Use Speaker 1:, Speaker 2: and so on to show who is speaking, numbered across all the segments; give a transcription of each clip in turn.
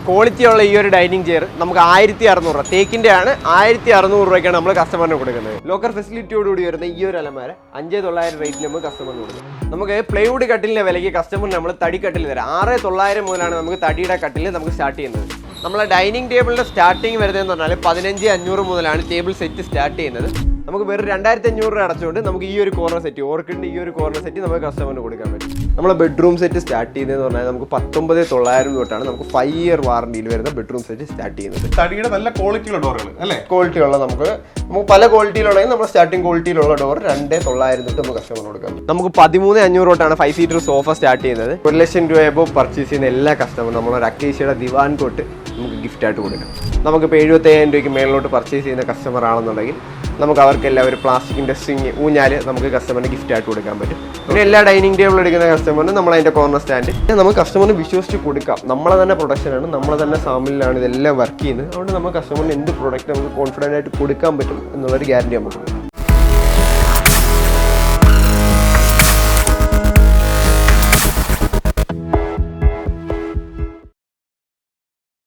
Speaker 1: Quality ഉള്ള ഈ ഒരു ഡൈനിങ് ചെയർ നമുക്ക് 1600 രൂപ, തേക്കിന്റെ ആണ്. 1600 രൂപയ്ക്കാണ് നമ്മൾ കസ്റ്റമറിന് കൊടുക്കുന്നത്. ലോക്കർ ഫെസിലിറ്റിയോടുകൂടി വരുന്ന ഈ ഒരു അലമാര 5900 റേറ്റിന് നമുക്ക് കസ്റ്റമറിന് കൊടുക്കും. നമുക്ക് പ്ലൈവുഡ് കട്ടിലിന്റെ വിലയ്ക്ക് കസ്റ്റമറിന് നമ്മൾ തടി കട്ടിൽ തരാം. 6900 മുതലാണ് നമുക്ക് തടിയുടെ കട്ടിൽ നമുക്ക് സ്റ്റാർട്ട് ചെയ്യുന്നത്. നമ്മളെ ഡൈനിങ് ടേബിളിന്റെ സ്റ്റാർട്ടിങ് വരുന്നതെന്ന് പറഞ്ഞാൽ 15500 മുതലാണ് ടേബിൾ സെറ്റ് സ്റ്റാർട്ട് ചെയ്യുന്നത്. നമുക്ക് വെറും 2500 രൂപ അടച്ചുകൊണ്ട് നമുക്ക് ഈ ഒരു കോർണർ സെറ്റ്, ഓർക്കിഡിന്റെ ഈ ഒരു കോർണർ സെറ്റ് നമുക്ക് കസ്റ്റമറിന് കൊടുക്കാൻ പറ്റും. നമ്മളെ ബെഡ്റൂം സെറ്റ് സ്റ്റാർട്ട് ചെയ്യുന്നതെന്ന് പറഞ്ഞാൽ നമുക്ക് 19900 തൊട്ടാണ് നമുക്ക് 5 ഇയർ വാറണ്ടിയിൽ വരുന്ന ബെഡ്റൂം സെറ്റ് സ്റ്റാർട്ട് ചെയ്യുന്നത്.
Speaker 2: തടിയുടെ നല്ല ക്വാളിറ്റിയുള്ള ഡോറുകൾ അല്ലേ?
Speaker 1: ക്വാളിറ്റിയുള്ള നമുക്ക് പല ക്വാളിറ്റിയിലുണ്ടെങ്കിൽ നമ്മൾ സ്റ്റാർട്ടിംഗ് ക്വാളിറ്റിയിലുള്ള ഡോർ 2900 തൊട്ട് നമുക്ക് കസ്റ്റമറിന് കൊടുക്കാം. നമുക്ക് 13500 തൊട്ടാണ് 5 സീറ്റർ സോഫ സ്റ്റാർട്ട് ചെയ്യുന്നത്. 1 ലക്ഷം രൂപ എബോവ് പർച്ചേസ് ചെയ്യുന്ന എല്ലാ കസ്റ്റമറും നമ്മളൊരു അക്കേഷ്യയുടെ ദിവാൻ കോട്ട് നമുക്ക് ഗിഫ്റ്റ് ആയിട്ട് കൊടുക്കാം. നമുക്കിപ്പോൾ 75000 രൂപയ്ക്ക് മേളിലോട്ട് പർച്ചേസ് ചെയ്യുന്ന കസ്റ്റമർ ആണെന്നുണ്ടെങ്കിൽ നമുക്ക് അവർക്കെല്ലാം ഒരു പ്ലാസ്റ്റിക്കിന്റെ സ്വിങ് ഊഞ്ഞാല് നമുക്ക് കസ്റ്റമറിന് ഗിഫ്റ്റ് ആയിട്ട് കൊടുക്കാൻ പറ്റും. പിന്നെ എല്ലാ ഡൈനിങ് ടേബിൾ എടുക്കുന്ന കസ്റ്റമറിന് നമ്മൾ അതിന്റെ കോർണർ സ്റ്റാൻഡ് നമുക്ക് കസ്റ്റമറിന് വിശ്വസിച്ച് കൊടുക്കാം. നമ്മളെ തന്നെ പ്രൊഡക്ഷനാണ്, നമ്മളെ തന്നെ സാമിലാണ് ഇതെല്ലാം വർക്ക് ചെയ്യുന്നത്. അതുകൊണ്ട് നമ്മൾ കസ്റ്റമറിന് എന്ത് പ്രോഡക്റ്റ് നമുക്ക് കോൺഫിഡൻ്റ് ആയിട്ട് കൊടുക്കാൻ പറ്റും എന്നുള്ളൊരു ഗ്യാരണ്ടി നമുക്ക്.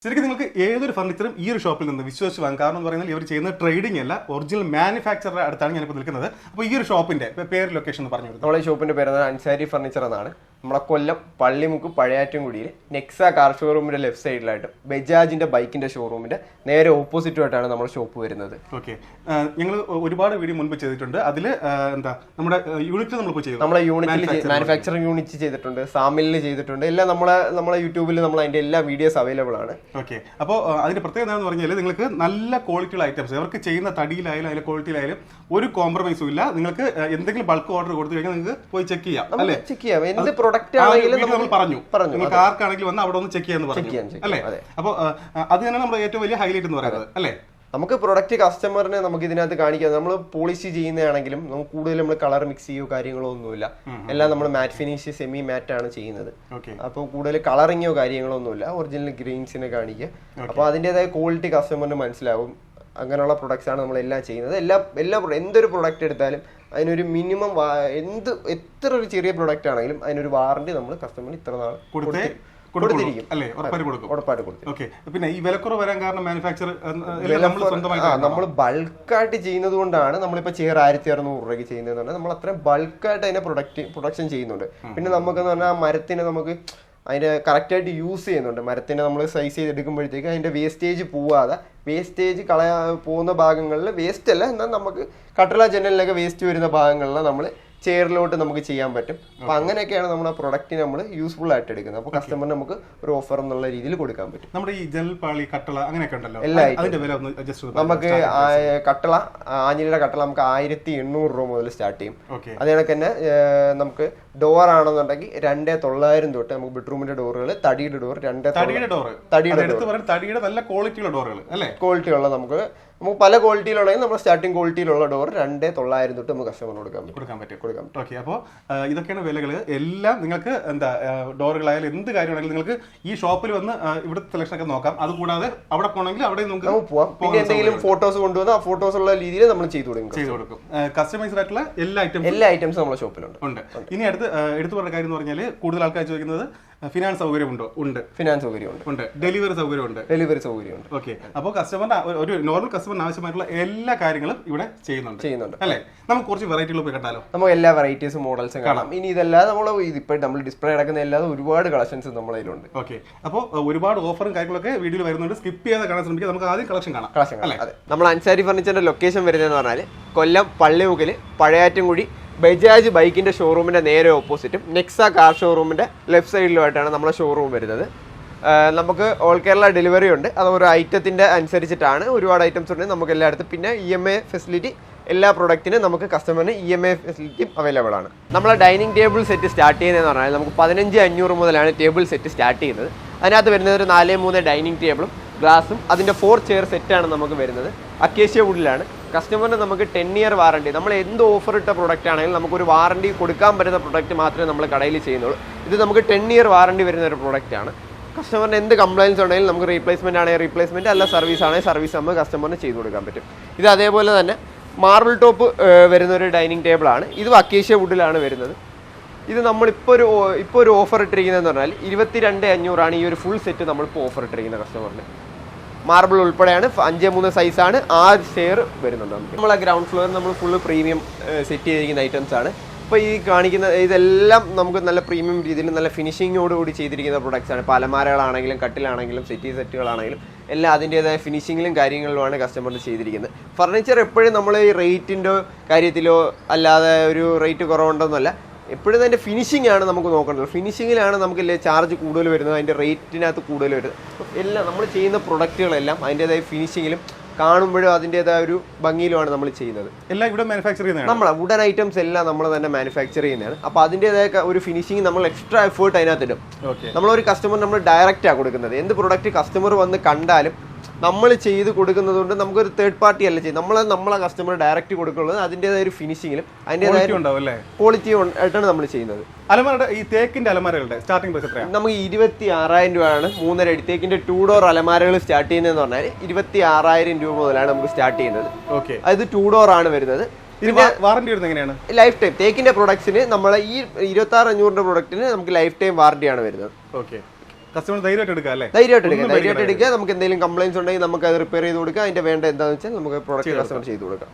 Speaker 2: ശരിക്കും നിങ്ങൾക്ക് ഏതൊരു ഫർണിച്ചറും ഈ ഒരു ഷോപ്പിൽ നിന്ന് വിശ്വസിച്ച് വാങ്ങാം. കാരണം എന്ന് പറയുന്നത് ഇവർ ചെയ്യുന്ന ട്രേഡിംഗ് അല്ല, ഒറിജിനൽ മാനുഫാക്ചറുടെ അടുത്താണ് ഞാനിപ്പോൾ നിൽക്കുന്നത്. അപ്പോൾ ഈ ഒരു ഷോപ്പിന്റെ പേര്, ലൊക്കേഷൻ പറഞ്ഞത്?
Speaker 1: നമ്മളെ ഷോപ്പിന്റെ പേര് അൻസാരി ഫർണിച്ചർ എന്നാണ്. നമ്മളെ കൊല്ലം പള്ളിമുക്ക് പഴയാറ്റുംകുടിയിൽ നെക്സ കാർ ഷോറൂമിന്റെ ലെഫ്റ്റ് സൈഡിലായിട്ട് ബജാജിന്റെ ബൈക്കിന്റെ ഷോറൂമിന്റെ നേരെ ഓപ്പോസിറ്റുമായിട്ടാണ് നമ്മുടെ ഷോപ്പ് വരുന്നത്.
Speaker 2: ഓക്കെ, ഞങ്ങൾ ഒരുപാട് വീഡിയോ മുൻപ് ചെയ്തിട്ടുണ്ട്. അതിൽ എന്താ നമ്മുടെ യൂണിറ്റ് നമ്മൾ ചെയ്തു.
Speaker 1: നമ്മളെ യൂണിറ്റിൽ മാനുഫാക്ചറിംഗ് യൂണിറ്റ് ചെയ്തിട്ടുണ്ട്, സാമിലിൽ ചെയ്തിട്ടുണ്ട്. എല്ലാം നമ്മളെ യൂട്യൂബിൽ നമ്മൾ അതിന്റെ എല്ലാ വീഡിയോസ് അവൈലബിൾ ആണ്.
Speaker 2: ഓക്കെ, അപ്പോൾ അതിന്റെ പ്രത്യേകത എന്താണെന്ന് പറഞ്ഞാൽ നിങ്ങൾക്ക് നല്ല ക്വാളിറ്റിയുള്ള ഐറ്റംസ്, അവർക്ക് ചെയ്യുന്ന തടിയിലായാലും അതിലെ ക്വാളിറ്റിയിലായാലും ഒരു കോംപ്രമൈസും ഇല്ല. നിങ്ങൾക്ക് എന്തെങ്കിലും ബൾക്ക് ഓർഡർ കൊടുത്തു കഴിഞ്ഞാൽ നിങ്ങൾക്ക് പോയി ചെക്ക് ചെയ്യാം, അല്ലേ?
Speaker 1: ചെക്ക് ചെയ്യാം. എന്ത് പ്രൊഡക്റ്റ് ആണെങ്കിലും
Speaker 2: നമ്മൾ പറഞ്ഞു നിങ്ങൾക്ക് ആർക്കാണെങ്കിലും വന്ന് അവിടെ ഒന്ന് ചെക്ക് ചെയ്യാന്ന് പറഞ്ഞു, അല്ലേ? അപ്പോൾ അത് തന്നെയാണ് നമ്മുടെ ഏറ്റവും വലിയ ഹൈലൈറ്റ് എന്ന് പറയുന്നത്, അല്ലേ?
Speaker 1: നമുക്ക് പ്രൊഡക്റ്റ് കസ്റ്റമറിനെ നമുക്ക് ഇതിനകത്ത് കാണിക്കാം. നമ്മൾ പോളിഷ് ചെയ്യുന്നതാണെങ്കിലും നമുക്ക് കൂടുതൽ നമ്മൾ കളർ മിക്സ് ചെയ്യോ കാര്യങ്ങളോ ഒന്നുമില്ല. എല്ലാം നമ്മൾ മാറ്റ് ഫിനിഷ്, സെമി മാറ്റ് ആണ് ചെയ്യുന്നത്. അപ്പോൾ കൂടുതൽ കളറിങ്ങോ കാര്യങ്ങളോ ഒന്നുമില്ല. ഒറിജിനൽ ഗ്രെയിൻസിനെ കാണിക്കുക. അപ്പോൾ അതിൻ്റെതായ ക്വാളിറ്റി കസ്റ്റമറിന് മനസ്സിലാവും. അങ്ങനെയുള്ള പ്രൊഡക്ട്സ് ആണ് നമ്മളെല്ലാം ചെയ്യുന്നത്. എന്തൊരു പ്രൊഡക്റ്റ് എടുത്താലും അതിനൊരു മിനിമം എത്ര ഒരു ചെറിയ പ്രൊഡക്റ്റ് ആണെങ്കിലും അതിനൊരു വാറണ്ടി നമ്മൾ കസ്റ്റമറിന് ഇത്ര നാൾ കൊടുത്തിരിക്കും.
Speaker 2: പിന്നെ ഈ വിലക്കുറവ് വരാൻ കാരണം മാനുഫാക്ചർ
Speaker 1: നമ്മൾ ബൾക്കായിട്ട് ചെയ്യുന്നത് കൊണ്ടാണ്. നമ്മളിപ്പോൾ ചെയർ 1600 രൂപയ്ക്ക് ചെയ്യുന്നതെന്ന് നമ്മൾ അത്രയും ബൾക്കായിട്ട് അതിനെ പ്രൊഡക്ഷൻ ചെയ്യുന്നുണ്ട്. പിന്നെ നമുക്കെന്ന് പറഞ്ഞാൽ മരത്തിന് നമുക്ക് അതിൻ്റെ കറക്റ്റായിട്ട് യൂസ് ചെയ്യുന്നുണ്ട്. മരത്തിനെ നമ്മൾ സൈസ് ചെയ്തെടുക്കുമ്പോഴത്തേക്ക് അതിൻ്റെ വേസ്റ്റേജ് പോവാതെ, വേസ്റ്റേജ് പോകുന്ന ഭാഗങ്ങളിൽ വേസ്റ്റ് അല്ല, എന്നാൽ നമുക്ക് കട്ടില ജനലിലൊക്കെ വേസ്റ്റ് വരുന്ന ഭാഗങ്ങളിൽ നമ്മൾ ചെയറിലോട്ട് നമുക്ക് ചെയ്യാൻ പറ്റും. അപ്പൊ അങ്ങനെയൊക്കെയാണ് നമ്മുടെ പ്രൊഡക്റ്റിന് നമ്മൾ യൂസ്ഫുൾ ആയിട്ട് എടുക്കുന്നത്. അപ്പൊ കസ്റ്റമറിന് നമുക്ക് ഒരു ഓഫർ എന്നുള്ള രീതിയിൽ കൊടുക്കാൻ പറ്റും.
Speaker 2: നമ്മുടെ ഈ ജനൽ പാളി, കട്ടള അങ്ങനെയൊക്കെ ഉണ്ടല്ലോ,
Speaker 1: നമുക്ക് കട്ടള, ആഞ്ഞിലിയുടെ കട്ടള നമുക്ക് 1800 രൂപ മുതൽ സ്റ്റാർട്ട് ചെയ്യും. അത് കണക്ക് തന്നെ നമുക്ക് ഡോർ ആണെന്നുണ്ടെങ്കിൽ 2900 തൊട്ട് നമുക്ക് ബെഡ്റൂമിന്റെ ഡോറുകൾ, തടിയുടെ ഡോർ,
Speaker 2: തടിയുടെ നല്ല ക്വാളിറ്റിയുള്ള ഡോറുകൾ, അല്ലേ?
Speaker 1: ക്വാളിറ്റിയുള്ള നമുക്ക് പല ക്വാളിറ്റിയിലുണ്ടെങ്കിൽ നമ്മൾ സ്റ്റാർട്ടിംഗ് ക്വാളിറ്റിയിലുള്ള ഡോർ 2900 തൊട്ട് നമുക്ക് കസ്റ്റമറിന് കൊടുക്കാൻ പറ്റും.
Speaker 2: ഓക്കെ, അപ്പോൾ ഇതൊക്കെയാണ് വിലകൾ. എല്ലാം നിങ്ങൾക്ക് എന്താ ഡോറുകളായാലും എന്ത് കാര്യമാണെങ്കിലും നിങ്ങൾക്ക് ഈ ഷോപ്പിൽ വന്ന് ഇവിടുത്തെ സെലക്ഷൻ ഒക്കെ നോക്കാം. അതുകൂടാതെ അവിടെ പോകണമെങ്കിൽ അവിടെ നമുക്ക് പോവാം.
Speaker 1: പിന്നെ എന്തെങ്കിലും ഫോട്ടോസ് കൊണ്ടുവന്ന് ആ ഫോട്ടോസ് ഉള്ള രീതിയിൽ നമ്മൾ ചെയ്തു കൊടുക്കും.
Speaker 2: കസ്റ്റമൈസ്ഡ് ആയിട്ടുള്ള എല്ലാ ഐറ്റംസും
Speaker 1: നമ്മുടെ ഷോപ്പിലുണ്ട്.
Speaker 2: ഇനി എടുത്തു പറഞ്ഞ കാര്യം എന്ന് പറഞ്ഞാൽ കൂടുതൽ ആൾക്കാർ ചോദിക്കുന്നത് ഫിനാൻസ് സൗകര്യമുണ്ടോ? ഉണ്ട്. ഫിനാൻസ് സൗകര്യമുണ്ട്. ഡെലിവറി സൗകര്യമുണ്ട്. ഓക്കെ, അപ്പോൾ കസ്റ്റമറിന് ഒരു നോർമൽ കസ്റ്റമറിന് ആവശ്യമായിട്ടുള്ള എല്ലാ കാര്യങ്ങളും ഇവിടെ ചെയ്യുന്നുണ്ട്, അല്ലേ? നമുക്ക് കുറച്ച് വെറൈറ്റികൾ പോയി കണ്ടാലോ?
Speaker 1: നമുക്ക് എല്ലാ വെറൈറ്റീസും മോഡൽസും കാണാം. ഇനി ഇതല്ലാതെ നമ്മൾ ഡിസ്പ്ലേ അടക്കുന്ന എല്ലാതും ഒരുപാട് കളക്ഷൻസ് നമ്മുടെ കയ്യിലുണ്ട്.
Speaker 2: ഓക്കെ, അപ്പോൾ ഒരുപാട് ഓഫറും കാര്യങ്ങളൊക്കെ വീഡിയോയിൽ വരുന്നുണ്ട്. സ്കിപ്പ് ചെയ്യാതെ കാണാൻ ശ്രമിക്കുക. നമുക്ക് ആദ്യം കളക്ഷൻ കാണാം.
Speaker 1: നമ്മൾ അൻസാരി ഫർണിച്ചറിന്റെ ലൊക്കേഷൻ വരുന്നതെന്ന് പറഞ്ഞാൽ കൊല്ലം പള്ളിമുക്കിൽ പഴയാറ്റുംകുടി ബജാജ് ബൈക്കിന്റെ ഷോറൂമിന്റെ നേരെ ഓപ്പോസിറ്റും നെക്സ കാർ ഷോറൂമിന്റെ ലെഫ്റ്റ് സൈഡിലുമായിട്ടാണ് നമ്മുടെ ഷോറൂം വരുന്നത്. നമുക്ക് ഓൾ കേരള ഡെലിവറി ഉണ്ട്. അത് ഒരു ഐറ്റത്തിന്റെ അനുസരിച്ചിട്ടാണ്. ഒരുപാട് ഐറ്റംസ് ഉണ്ട് നമുക്ക് എല്ലായിടത്തും. പിന്നെ EMI ഫെസിലിറ്റി എല്ലാ പ്രൊഡക്റ്റിനും നമുക്ക് കസ്റ്റമറിന് EMI ഫെസിലിറ്റിയും അവൈലബിൾ ആണ്. നമ്മളെ ഡൈനിങ് ടേബിൾ സെറ്റ് സ്റ്റാർട്ട് ചെയ്യുന്നതെന്ന് പറഞ്ഞാൽ നമുക്ക് 15500 മുതലാണ് ടേബിൾ സെറ്റ് സ്റ്റാർട്ട് ചെയ്യുന്നത്. അതിനകത്ത് വരുന്നത് ഒരു 4-3 ഡൈനിങ് ടേബിളും ഗ്ലാസും അതിൻ്റെ 4 ചെയർ സെറ്റാണ് നമുക്ക് വരുന്നത്. അക്കേഷ്യ വുഡിലാണ്. കസ്റ്റമറിന് നമുക്ക് 10 ഇയർ വാറണ്ടി. നമ്മൾ എന്ത് ഓഫർ ഇട്ട പ്രൊഡക്റ്റ് ആണെങ്കിലും നമുക്കൊരു വാറണ്ടി കൊടുക്കാൻ പറ്റുന്ന പ്രൊഡക്റ്റ് മാത്രമേ നമ്മൾ കടയിൽ ചെയ്യുന്നുള്ളൂ. ഇത് നമുക്ക് 10 ഇയർ വാറണ്ടി വരുന്ന ഒരു പ്രൊഡക്റ്റാണ്. കസ്റ്റമറിന് എന്ത് കംപ്ലയിൻസ് ഉണ്ടെങ്കിലും നമുക്ക് റീപ്ലേസ്മെന്റ് ആണെങ്കിൽ റീപ്ലേസ്മെന്റ്, അല്ല സർവീസ് ആണെങ്കിൽ സർവീസ് നമുക്ക് കസ്റ്റമറിന് ചെയ്തു കൊടുക്കാൻ പറ്റും. ഇത് അതേപോലെ തന്നെ മാർബിൾ ടോപ്പ് വരുന്ന ഒരു ഡൈനിങ് ടേബിളാണ്. ഇതും അക്കേഷ്യ വുഡിലാണ് വരുന്നത്. ഇത് നമ്മളിപ്പോൾ ഒരു ഓഫർ ഇട്ടിരിക്കുന്നതെന്ന് പറഞ്ഞാൽ 22,500 ഈ ഒരു ഫുൾ സെറ്റ് നമ്മളിപ്പോൾ ഓഫർ ഇട്ടിരിക്കുന്ന കസ്റ്റമറിന്. മാർബിൾ ഉൾപ്പെടെയാണ്, 5-3 സൈസാണ്, 6 ഷെയർ വരുന്നുണ്ട് നമുക്ക്. നമ്മളെ ഗ്രൗണ്ട് ഫ്ലോറിൽ നമ്മൾ ഫുള്ള് പ്രീമിയം സെറ്റ് ചെയ്തിരിക്കുന്ന ഐറ്റംസ് ആണ്. ഇപ്പോൾ ഈ കാണിക്കുന്ന ഇതെല്ലാം നമുക്ക് നല്ല പ്രീമിയം രീതിയിൽ നല്ല ഫിനിഷിങ്ങോടുകൂടി ചെയ്തിരിക്കുന്ന പ്രൊഡക്ട്സ് ആണ്. ഇപ്പോൾ അലമാരകളാണെങ്കിലും കട്ടിലാണെങ്കിലും സെറ്റുകളാണെങ്കിലും എല്ലാം അതിൻ്റേതായ ഫിനിഷിങ്ങിലും കാര്യങ്ങളിലുമാണ് കസ്റ്റമറിന് ചെയ്തിരിക്കുന്നത്. ഫർണിച്ചർ എപ്പോഴും നമ്മൾ ഈ റേറ്റിൻ്റെ കാര്യത്തിലോ അല്ലാതെ ഒരു റേറ്റ് കുറവുണ്ടോന്നല്ല, എപ്പോഴും അതിൻ്റെ ഫിനിഷിംഗ് ആണ് നമുക്ക് നോക്കേണ്ടത്. ഫിനിഷിങ്ങിലാണ് നമുക്ക് ചാർജ് കൂടുതൽ വരുന്നത്, അതിൻ്റെ റേറ്റിനകത്ത് കൂടുതൽ വരുന്നത്. എല്ലാം നമ്മൾ ചെയ്യുന്ന പ്രൊഡക്റ്റുകളെല്ലാം അതിൻ്റേതായ ഫിനിഷിങ്ങിലും കാണുമ്പോഴും അതിൻ്റെതായ ഒരു ഭംഗിയിലുമാണ് നമ്മൾ ചെയ്യുന്നത്.
Speaker 2: എല്ലാം ഇവിടെ മാനുഫാക്ചർ ചെയ്യുന്നത്
Speaker 1: നമ്മൾ വുഡൻ ഐറ്റംസ് എല്ലാം നമ്മൾ തന്നെ മാനുഫാക്ചർ ചെയ്യുന്നതാണ്. അപ്പോൾ അതിൻ്റെതായ ഒരു ഫിനിഷിങ് നമ്മൾ എക്സ്ട്രാ എഫേർട്ട് അതിനകത്ത് ഇടും. നമ്മളൊരു കസ്റ്റമർ നമ്മൾ ഡയറക്റ്റാണ് കൊടുക്കുന്നത്. എന്ത് പ്രൊഡക്റ്റ് കസ്റ്റമർ വന്ന് കണ്ടാലും നമ്മൾ ചെയ്ത് കൊടുക്കുന്നത് കൊണ്ട് നമുക്കൊരു തേർഡ് പാർട്ടി അല്ല ചെയ്യും, നമ്മളെ കസ്റ്റമർ ഡയറക്റ്റ് കൊടുക്കുന്നത്. അതിൻ്റെതായ ഒരു ഫിനിഷിങ്ങിലും അതിൻ്റെതായ ക്വാളിറ്റി ആയിട്ടാണ് നമ്മൾ ചെയ്യുന്നത്.
Speaker 2: അലമാരയുടെ ഈ തേക്കിന്റെ അലമാരകളുടെ സ്റ്റാർട്ടിംഗ് പ്രൈസ് എത്രയാണ്?
Speaker 1: നമുക്ക് 26,000 രൂപയാണ് 3.5 അടി തേക്കിന്റെ 2 ഡോർ അലമാരകൾ സ്റ്റാർട്ട് ചെയ്യുന്നതെന്ന് പറഞ്ഞാൽ 26,000 രൂപ മുതലാണ് നമുക്ക് സ്റ്റാർട്ട് ചെയ്യുന്നത്.
Speaker 2: ഓക്കെ,
Speaker 1: അത് 2 ഡോർ ആണ് വരുന്നത്.
Speaker 2: പിന്നെ വാറന്റി വരുന്നത് എങ്ങനെയാണ്?
Speaker 1: ലൈഫ് ടൈം തേക്കിന്റെ പ്രൊഡക്ട്സിന് നമ്മളെ ഈ 26,500 പ്രൊഡക്റ്റിന് നമുക്ക് ലൈഫ് ടൈം വാറന്റിയാണ് വരുന്നത്.
Speaker 2: ഓക്കെ, കസ്റ്റമർ ധൈര്യമായിട്ട് എടുക്കാം അല്ലേ?
Speaker 1: ധൈര്യമായിട്ട് എടുക്കുക. നമുക്ക് എന്തെങ്കിലും കംപ്ലൈൻസ് ഉണ്ടെങ്കിൽ നമുക്ക് അത് റിപ്പയർ ചെയ്ത് കൊടുക്കുക. അതിന്റെ വേണ്ട എന്താണെന്ന് വെച്ചാൽ നമുക്ക് പ്രൊഡക്റ്റ് കസ്റ്റമർ ചെയ്ത് കൊടുക്കാം.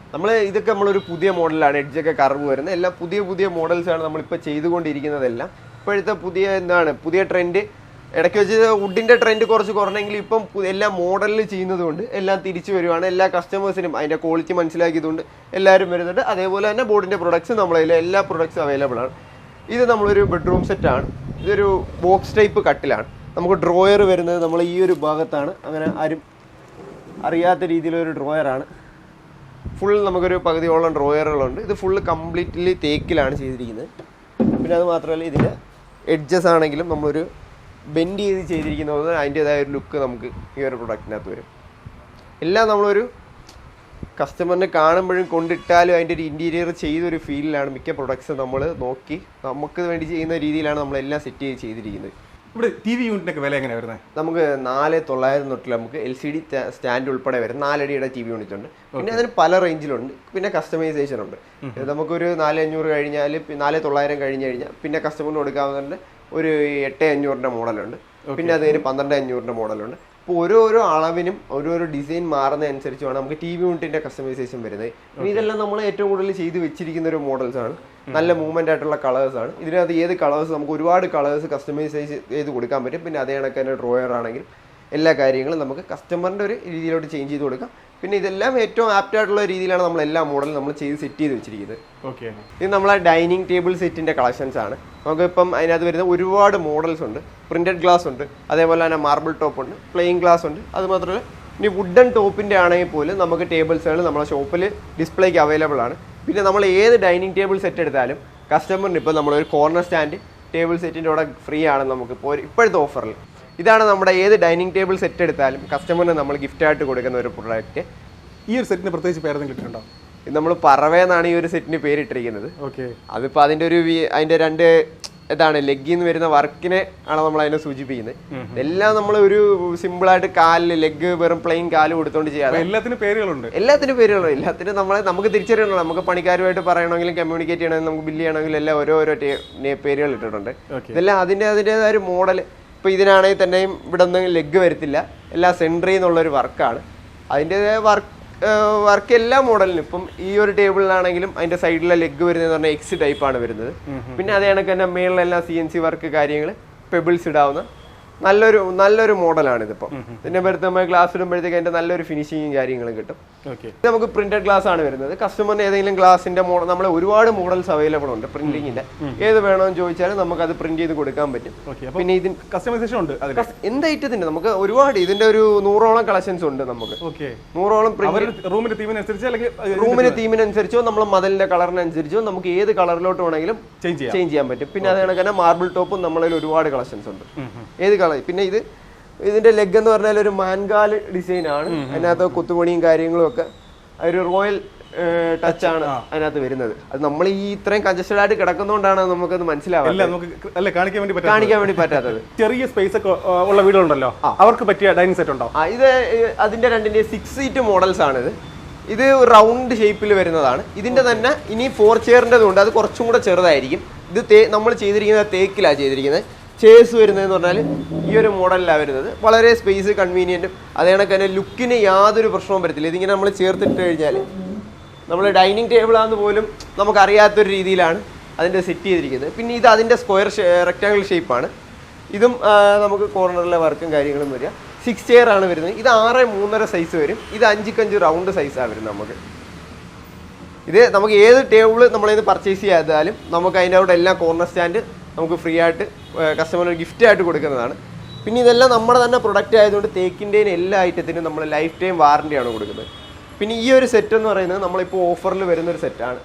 Speaker 1: ഇതൊക്കെ നമ്മളൊരു പുതിയ മോഡലാണ്, എഡ്ജൊക്കെ കർവ് വരുന്നത് എല്ലാം പുതിയ മോഡൽസ് ആണ് നമ്മളിപ്പോൾ ചെയ്തുകൊണ്ടിരിക്കുന്നതെല്ലാം. ഇപ്പോഴത്തെ പുതിയ ട്രെൻഡ്. ഇടയ്ക്ക് വെച്ച് വുഡിന്റെ ട്രെൻഡ് കുറച്ച് കുറഞ്ഞെങ്കിലും ഇപ്പം എല്ലാ മോഡലിൽ ചെയ്യുന്നത് കൊണ്ട് എല്ലാം തിരിച്ചു വരുവാണ്. എല്ലാ കസ്റ്റമേഴ്സിനും അതിന്റെ ക്വാളിറ്റി മനസ്സിലാക്കിയതുകൊണ്ട് എല്ലാവരും വരുന്നുണ്ട്. അതേപോലെ തന്നെ ബോർഡിന്റെ പ്രൊഡക്ട്സ് നമ്മളതിൽ എല്ലാ പ്രൊഡക്ട്സും അവൈലബിൾ ആണ്. ഇത് നമ്മളൊരു ബെഡ്റൂം സെറ്റാണ്. ഇതൊരു ബോക്സ് ടൈപ്പ് കട്ടിലാണ്. നമുക്ക് ഡ്രോയർ വരുന്നത് നമ്മൾ ഈ ഒരു ഭാഗത്താണ്. അങ്ങനെ ആരും അറിയാത്ത രീതിയിലൊരു ഡ്രോയറാണ്. ഫുൾ നമുക്കൊരു പകുതിയോളം ഡ്രോയറുകളുണ്ട്. ഇത് ഫുള്ള് കംപ്ലീറ്റ്ലി തേക്കിലാണ് ചെയ്തിരിക്കുന്നത്. പിന്നെ അത് മാത്രമല്ല ഇതിൻ്റെ എഡ്ജസ് ആണെങ്കിലും നമ്മളൊരു ബെൻഡ് ചെയ്തിരിക്കുന്നത് അതിൻ്റേതായ ഒരു ലുക്ക് നമുക്ക് ഈ ഒരു പ്രൊഡക്റ്റിനകത്ത് വരും. എല്ലാം നമ്മളൊരു കസ്റ്റമറിനെ കാണുമ്പോഴും കൊണ്ടിട്ടാലും അതിൻ്റെ ഒരു ഇൻറ്റീരിയർ ചെയ്തൊരു ഫീലിലാണ് മിക്ക പ്രൊഡക്ട്സ് നമ്മൾ നോക്കി നമുക്ക് വേണ്ടി ചെയ്യുന്ന രീതിയിലാണ് നമ്മളെല്ലാം സെറ്റ് ചെയ്തിരിക്കുന്നത്.
Speaker 2: ഇവിടെ ടി വി യൂണിറ്റിനൊക്കെ വില എങ്ങനെയാണ് വരുന്നത്?
Speaker 1: നമുക്ക് 4,900 തൊട്ടിൽ നമുക്ക് LCD സ്റ്റാൻഡ് ഉൾപ്പെടെ വരും. 4 അടിയുടെ TV യൂണിറ്റ് ഉണ്ട്. പിന്നെ അതിന് പല റേഞ്ചിലുണ്ട്. പിന്നെ കസ്റ്റമൈസേഷൻ ഉണ്ട്. നമുക്കൊരു 4,500 കഴിഞ്ഞാൽ 4,900 കഴിഞ്ഞാൽ പിന്നെ കസ്റ്റമറിന് കൊടുക്കാവുന്ന ഒരു 8,500 മോഡലുണ്ട്. പിന്നെ അത് 12,500 മോഡലുണ്ട്. അപ്പോൾ ഓരോരോ അളവിനും ഓരോരോ ഡിസൈൻ മാറുന്നതനുസരിച്ചുമാണ് നമുക്ക് TV യൂണിറ്റിന്റെ കസ്റ്റമൈസേഷൻ വരുന്നത്. പിന്നെ ഇതെല്ലാം നമ്മൾ ഏറ്റവും കൂടുതൽ ചെയ്ത് വെച്ചിരിക്കുന്ന ഒരു മോഡൽസ് ആണ്. നല്ല മൂവ്മെന്റ് ആയിട്ടുള്ള കളേഴ്സാണ്. ഇതിനകത്ത് ഏത് കളേഴ്സ് നമുക്ക് ഒരുപാട് കളേഴ്സ് കസ്റ്റമൈസ് ചെയ്ത് കൊടുക്കാൻ പറ്റും. പിന്നെ അതേ കണക്ക് തന്നെ ഡ്രോയർ ആണെങ്കിൽ എല്ലാ കാര്യങ്ങളും നമുക്ക് കസ്റ്റമറിൻ്റെ ഒരു രീതിയിലോട്ട് ചേഞ്ച് ചെയ്ത് കൊടുക്കാം. പിന്നെ ഇതെല്ലാം ഏറ്റവും ആപ്റ്റ് ആയിട്ടുള്ള രീതിയിലാണ് നമ്മൾ എല്ലാ മോഡലും നമ്മൾ ചെയ്ത് സെറ്റ് ചെയ്ത് വെച്ചിരിക്കുന്നത്.
Speaker 2: ഓക്കെ,
Speaker 1: ഇത് നമ്മളെ ഡൈനിങ് ടേബിൾ സെറ്റിൻ്റെ കളക്ഷൻസ് ആണ്. നമുക്കിപ്പം അതിനകത്ത് വരുന്ന ഒരുപാട് മോഡൽസ് ഉണ്ട്. പ്രിന്റഡ് ഗ്ലാസ് ഉണ്ട്, അതേപോലെ തന്നെ മാർബിൾ ടോപ്പ് ഉണ്ട്, പ്ലെയിൻ ഗ്ലാസ് ഉണ്ട്. അത് മാത്രമല്ല ഇനി വുഡൻ ടോപ്പിൻ്റെ ആണെങ്കിൽ പോലും നമുക്ക് ടേബിൾസുകൾ നമ്മളെ ഷോപ്പിൽ ഡിസ്പ്ലേക്ക് അവൈലബിൾ ആണ്. പിന്നെ നമ്മൾ ഏത് ഡൈനിങ് ടേബിൾ സെറ്റ് എടുത്താലും കസ്റ്റമറിന് ഇപ്പോൾ നമ്മളൊരു കോർണർ സ്റ്റാൻഡ് ടേബിൾ സെറ്റിൻ്റെ കൂടെ ഫ്രീ ആണ് നമുക്ക് ഇപ്പോഴത്തെ ഓഫറിൽ. ഇതാണ് നമ്മുടെ ഏത് ഡൈനിങ് ടേബിൾ സെറ്റ് എടുത്താലും കസ്റ്റമറിന് നമ്മൾ ഗിഫ്റ്റായിട്ട് കൊടുക്കുന്ന ഒരു പ്രൊഡക്റ്റ്.
Speaker 2: ഈ ഒരു സെറ്റിന് പ്രത്യേകിച്ച് പേരെന്തെങ്കിലും കിട്ടുന്നുണ്ടോ?
Speaker 1: ഇത് നമ്മൾ പറവേന്നാണ് ഈ ഒരു സെറ്റിന് പേരിട്ടിരിക്കുന്നത്.
Speaker 2: ഓക്കെ,
Speaker 1: അതിപ്പോൾ അതിൻ്റെ 2 ലെഗിൽ നിന്ന് വരുന്ന വർക്കിനെ ആണ് നമ്മൾ അതിനെ സൂചിപ്പിക്കുന്നത്. എല്ലാം നമ്മൾ ഒരു സിമ്പിളായിട്ട് കാലിൽ ലെഗ് വെറും പ്ലെയിൻ കാല് കൊടുത്തോണ്ട് ചെയ്യാതെ
Speaker 2: എല്ലാത്തിനും പേരുകളുണ്ട്.
Speaker 1: എല്ലാത്തിനും നമുക്ക് തിരിച്ചറിയണമല്ലോ. നമുക്ക് പണിക്കാരുമായിട്ട് പറയണമെങ്കിലും കമ്മ്യൂണിക്കേറ്റ് ചെയ്യണമെങ്കിലും നമുക്ക് ബില്ല് ചെയ്യണമെങ്കിലും എല്ലാം ഓരോ പേരുകൾ ഇട്ടിട്ടുണ്ട്. ഇതെല്ലാം അതിൻ്റെതായ ഒരു മോഡൽ. ഇപ്പോൾ ഇതിനാണെങ്കിൽ തന്നെയും ഇവിടെ ഒന്നും ലെഗ് വരത്തില്ല, എല്ലാം സെൻട്രിൽ നിന്നുള്ളൊരു വർക്കാണ്. അതിൻ്റെതായ വർക്ക് എല്ലാ മോഡലിനും. ഇപ്പം ഈ ഒരു ടേബിളിലാണെങ്കിലും അതിന്റെ സൈഡിലെ ലെഗ് വരുന്നതെന്ന് പറഞ്ഞാൽ X ടൈപ്പാണ് വരുന്നത്. പിന്നെ അതേ കണക്ക് തന്നെ മേളിലെല്ലാം CNC വർക്ക് കാര്യങ്ങൾ പെബിൾസ് ഇടാവുന്ന നല്ലൊരു മോഡലാണ് ഇതിപ്പം. ഇതിന്റെ പേരത്ത് നമ്മൾ ഗ്ലാസ് ഇടുമ്പോഴത്തേക്ക് അതിന്റെ നല്ലൊരു ഫിനിഷിങ്ങും കാര്യങ്ങളും കിട്ടും. ഇത് നമുക്ക് പ്രിന്റഡ് ഗ്ലാസ് ആണ് വരുന്നത്. കസ്റ്റമറിന് ഏതെങ്കിലും ഗ്ലാസിന്റെ മോഡൽ നമ്മളെ ഒരുപാട് മോഡൽസ് അവൈലബിൾ ഉണ്ട് പ്രിന്റിങ്ങിന്റെ. ഏത് വേണമെന്ന് ചോദിച്ചാലും നമുക്ക് അത് പ്രിന്റ് ചെയ്ത് കൊടുക്കാൻ പറ്റും. പിന്നെ ഇതിന്
Speaker 2: കസ്റ്റമൈസേഷൻ ഉണ്ട്.
Speaker 1: എന്ത് ഐറ്റത്തിന്റെ നമുക്ക് ഒരുപാട് ഇതിന്റെ ഒരു 100ഓളം കളക്ഷൻസ് ഉണ്ട് നമുക്ക്. 100ഓളം റൂമിന്റെ തീമിനനുസരിച്ചോ നമ്മളെ മതിലിന്റെ കളറിനനുസരിച്ചോ നമുക്ക് ഏത് കളറിലോട്ട് വേണമെങ്കിലും ചേഞ്ച് ചെയ്യാൻ പറ്റും. പിന്നെ അത് കണക്ക് തന്നെ മാർബിൾ ടോപ്പും നമ്മളതിൽ ഒരുപാട് കളക്ഷൻസ് ഉണ്ട്. ഏത് കളർ. പിന്നെ ഇതിന്റെ ലെഗ് എന്ന് പറഞ്ഞാൽ ഒരു മാൻകാൽ ഡിസൈൻ ആണ്. അതിനകത്ത് കൊത്തുപണിയും കാര്യങ്ങളും ഒക്കെ ഒരു റോയൽ ടച്ച് ആണ് അതിനകത്ത് വരുന്നത്. അത് നമ്മൾ ഈ ഇത്രയും കൺജസ്റ്റഡ് ആയിട്ട് കിടക്കുന്നതുകൊണ്ടാണ് നമുക്കത് മനസ്സിലാവുന്നത്, കാണിക്കാൻ വേണ്ടി പറ്റാത്തത്.
Speaker 2: ചെറിയ സ്പേസ് ഒക്കെ ഉള്ള വീടുകളുണ്ടല്ലോ, അവർക്ക് പറ്റിയ ഡൈനിങ് സെറ്റ് ഉണ്ടോ?
Speaker 1: ഇത് അതിന്റെ 2 6 സീറ്റ് മോഡൽസ് ആണിത്. ഇത് റൗണ്ട് ഷേപ്പിൽ വരുന്നതാണ്. ഇതിന്റെ തന്നെ ഇനി 4 ചെയറിൻ്റെതുണ്ട്, അത് കുറച്ചും കൂടെ ചെറുതായിരിക്കും. ഇത് നമ്മൾ ചെയ്തിരിക്കുന്നത് തേക്കിലാണ് ചെയ്തിരിക്കുന്നത്. ചേഴ്സ് വരുന്നതെന്ന് പറഞ്ഞാൽ ഈ ഒരു മോഡലിലാണ് വരുന്നത്. വളരെ സ്പേസ് കൺവീനിയൻറ്റും അതേ കണക്ക് തന്നെ ലുക്കിന് യാതൊരു പ്രശ്നവും വരത്തില്ല. ഇതിങ്ങനെ നമ്മൾ ചേർത്തിട്ട് കഴിഞ്ഞാൽ നമ്മൾ ഡൈനിങ് ടേബിളാന്ന് പോലും നമുക്കറിയാത്തൊരു രീതിയിലാണ് അതിൻ്റെ സെറ്റ് ചെയ്തിരിക്കുന്നത്. പിന്നെ ഇത് അതിൻ്റെ സ്ക്വയർ റെക്റ്റാങ്കിൾ ഷേപ്പാണ്. ഇതും നമുക്ക് കോർണറിലെ വർക്കും കാര്യങ്ങളും വരിക. 6 ചെയർ ആണ് വരുന്നത്. ഇത് 6.3 സൈസ് വരും. ഇത് 5x5 റൗണ്ട് സൈസാണ് വരുന്നത് നമുക്ക്. ഇത് നമുക്ക് ഏത് ടേബിൾ നമ്മളിത് പർച്ചേസ് ചെയ്യാതാലും നമുക്ക് അതിൻ്റെ അവിടെ എല്ലാം കോർണർ സ്റ്റാൻഡ് നമുക്ക് ഫ്രീ ആയിട്ട് കസ്റ്റമറിന് ഗിഫ്റ്റ് ആയിട്ട് കൊടുക്കുന്നതാണ്. പിന്നെ ഇതെല്ലാം നമ്മുടെ തന്നെ പ്രൊഡക്റ്റ് ആയതുകൊണ്ട് തേക്കിൻ്റെയും എല്ലാ ഐറ്റത്തിനും നമ്മൾ ലൈഫ് ടൈം വാറണ്ടിയാണ് കൊടുക്കുന്നത്. പിന്നെ ഈ ഒരു സെറ്റ് എന്ന് പറയുന്നത് നമ്മളിപ്പോൾ ഓഫറിൽ വരുന്നൊരു സെറ്റാണ്.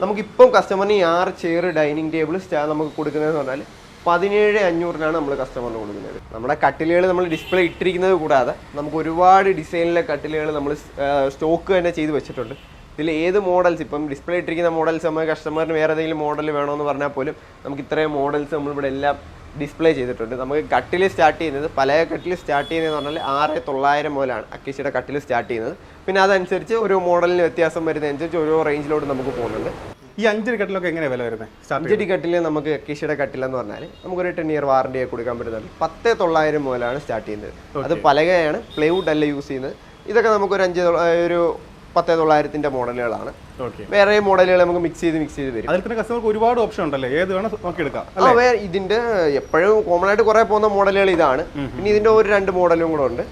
Speaker 1: നമുക്കിപ്പം കസ്റ്റമറിന് 6 ചെയർ ഡൈനിങ് ടേബിൾ നമുക്ക് കൊടുക്കുന്നതെന്ന് പറഞ്ഞാൽ 17,500 നമ്മൾ കസ്റ്റമറിന് കൊടുക്കുന്നത്. നമ്മുടെ കട്ടിലുകൾ നമ്മൾ ഡിസ്പ്ലേ ഇട്ടിരിക്കുന്നത് കൂടാതെ നമുക്ക് ഒരുപാട് ഡിസൈനിലെ കട്ടിലുകൾ നമ്മൾ സ്റ്റോക്ക് തന്നെ ചെയ്ത് വെച്ചിട്ടുണ്ട്. ഇതിൽ ഏത് മോഡൽസ് ഇപ്പം ഡിസ്പ്ലേ ഇട്ടിരിക്കുന്ന മോഡൽസ് നമ്മൾ കസ്റ്റമറിന് വേറെ ഏതെങ്കിലും മോഡൽ വേണമെന്ന് പറഞ്ഞാൽ പോലും നമുക്ക് ഇത്രയും മോഡൽസ് നമ്മളിവിടെ എല്ലാം ഡിസ്പ്ലേ ചെയ്തിട്ടുണ്ട്. നമുക്ക് കട്ടിൽ സ്റ്റാർട്ട് ചെയ്യുന്നത് പല കട്ടിൽ സ്റ്റാർട്ട് ചെയ്യുന്നതെന്ന് പറഞ്ഞാൽ 6,900 മുതലാണ് അക്കേഷ്യയുടെ കട്ടിൽ സ്റ്റാർട്ട് ചെയ്യുന്നത്. പിന്നെ അതനുസരിച്ച് ഓരോ മോഡലിന് വ്യത്യാസം വരുന്നതനുസരിച്ച് ഓരോ റേഞ്ചിലോട്ട് നമുക്ക് പോകുന്നുണ്ട്.
Speaker 2: ഈ 5 കട്ടിലൊക്കെ എങ്ങനെയാണ് വില വരുന്നത്?
Speaker 1: 5 കട്ടിൽ നമുക്ക് അക്കേഷ്യയുടെ കട്ടിലെന്ന് പറഞ്ഞാൽ നമുക്കൊരു 10 ഇയർ വാറണ്ടി കൊടുക്കാൻ പറ്റുന്നുണ്ട്. 10,900 മുതലാണ് സ്റ്റാർട്ട് ചെയ്യുന്നത്. അത് പലകയാണ്, പ്ലൈവുഡ് അല്ല യൂസ് ചെയ്യുന്നത്. ഇതൊക്കെ നമുക്കൊരു 10,900 മോഡലുകളാണ്. വേറെ മോഡലുകൾ നമുക്ക് മിക്സ് ചെയ്ത് വരും.
Speaker 2: അതിൽ തന്നെ കസ്റ്റമർക്ക് ഒരുപാട് ഓപ്ഷൻ ഉണ്ടല്ലേ, ഏത് വേണം നോക്കിയെടുക്കാം.
Speaker 1: ഇതിന്റെ എപ്പോഴും കോമൺ ആയിട്ട് കുറെ പോകുന്ന മോഡലുകൾ ഇതാണ്. പിന്നെ ഇതിന്റെ ഒരു 2 മോഡലും കൂടെ ഉണ്ട്.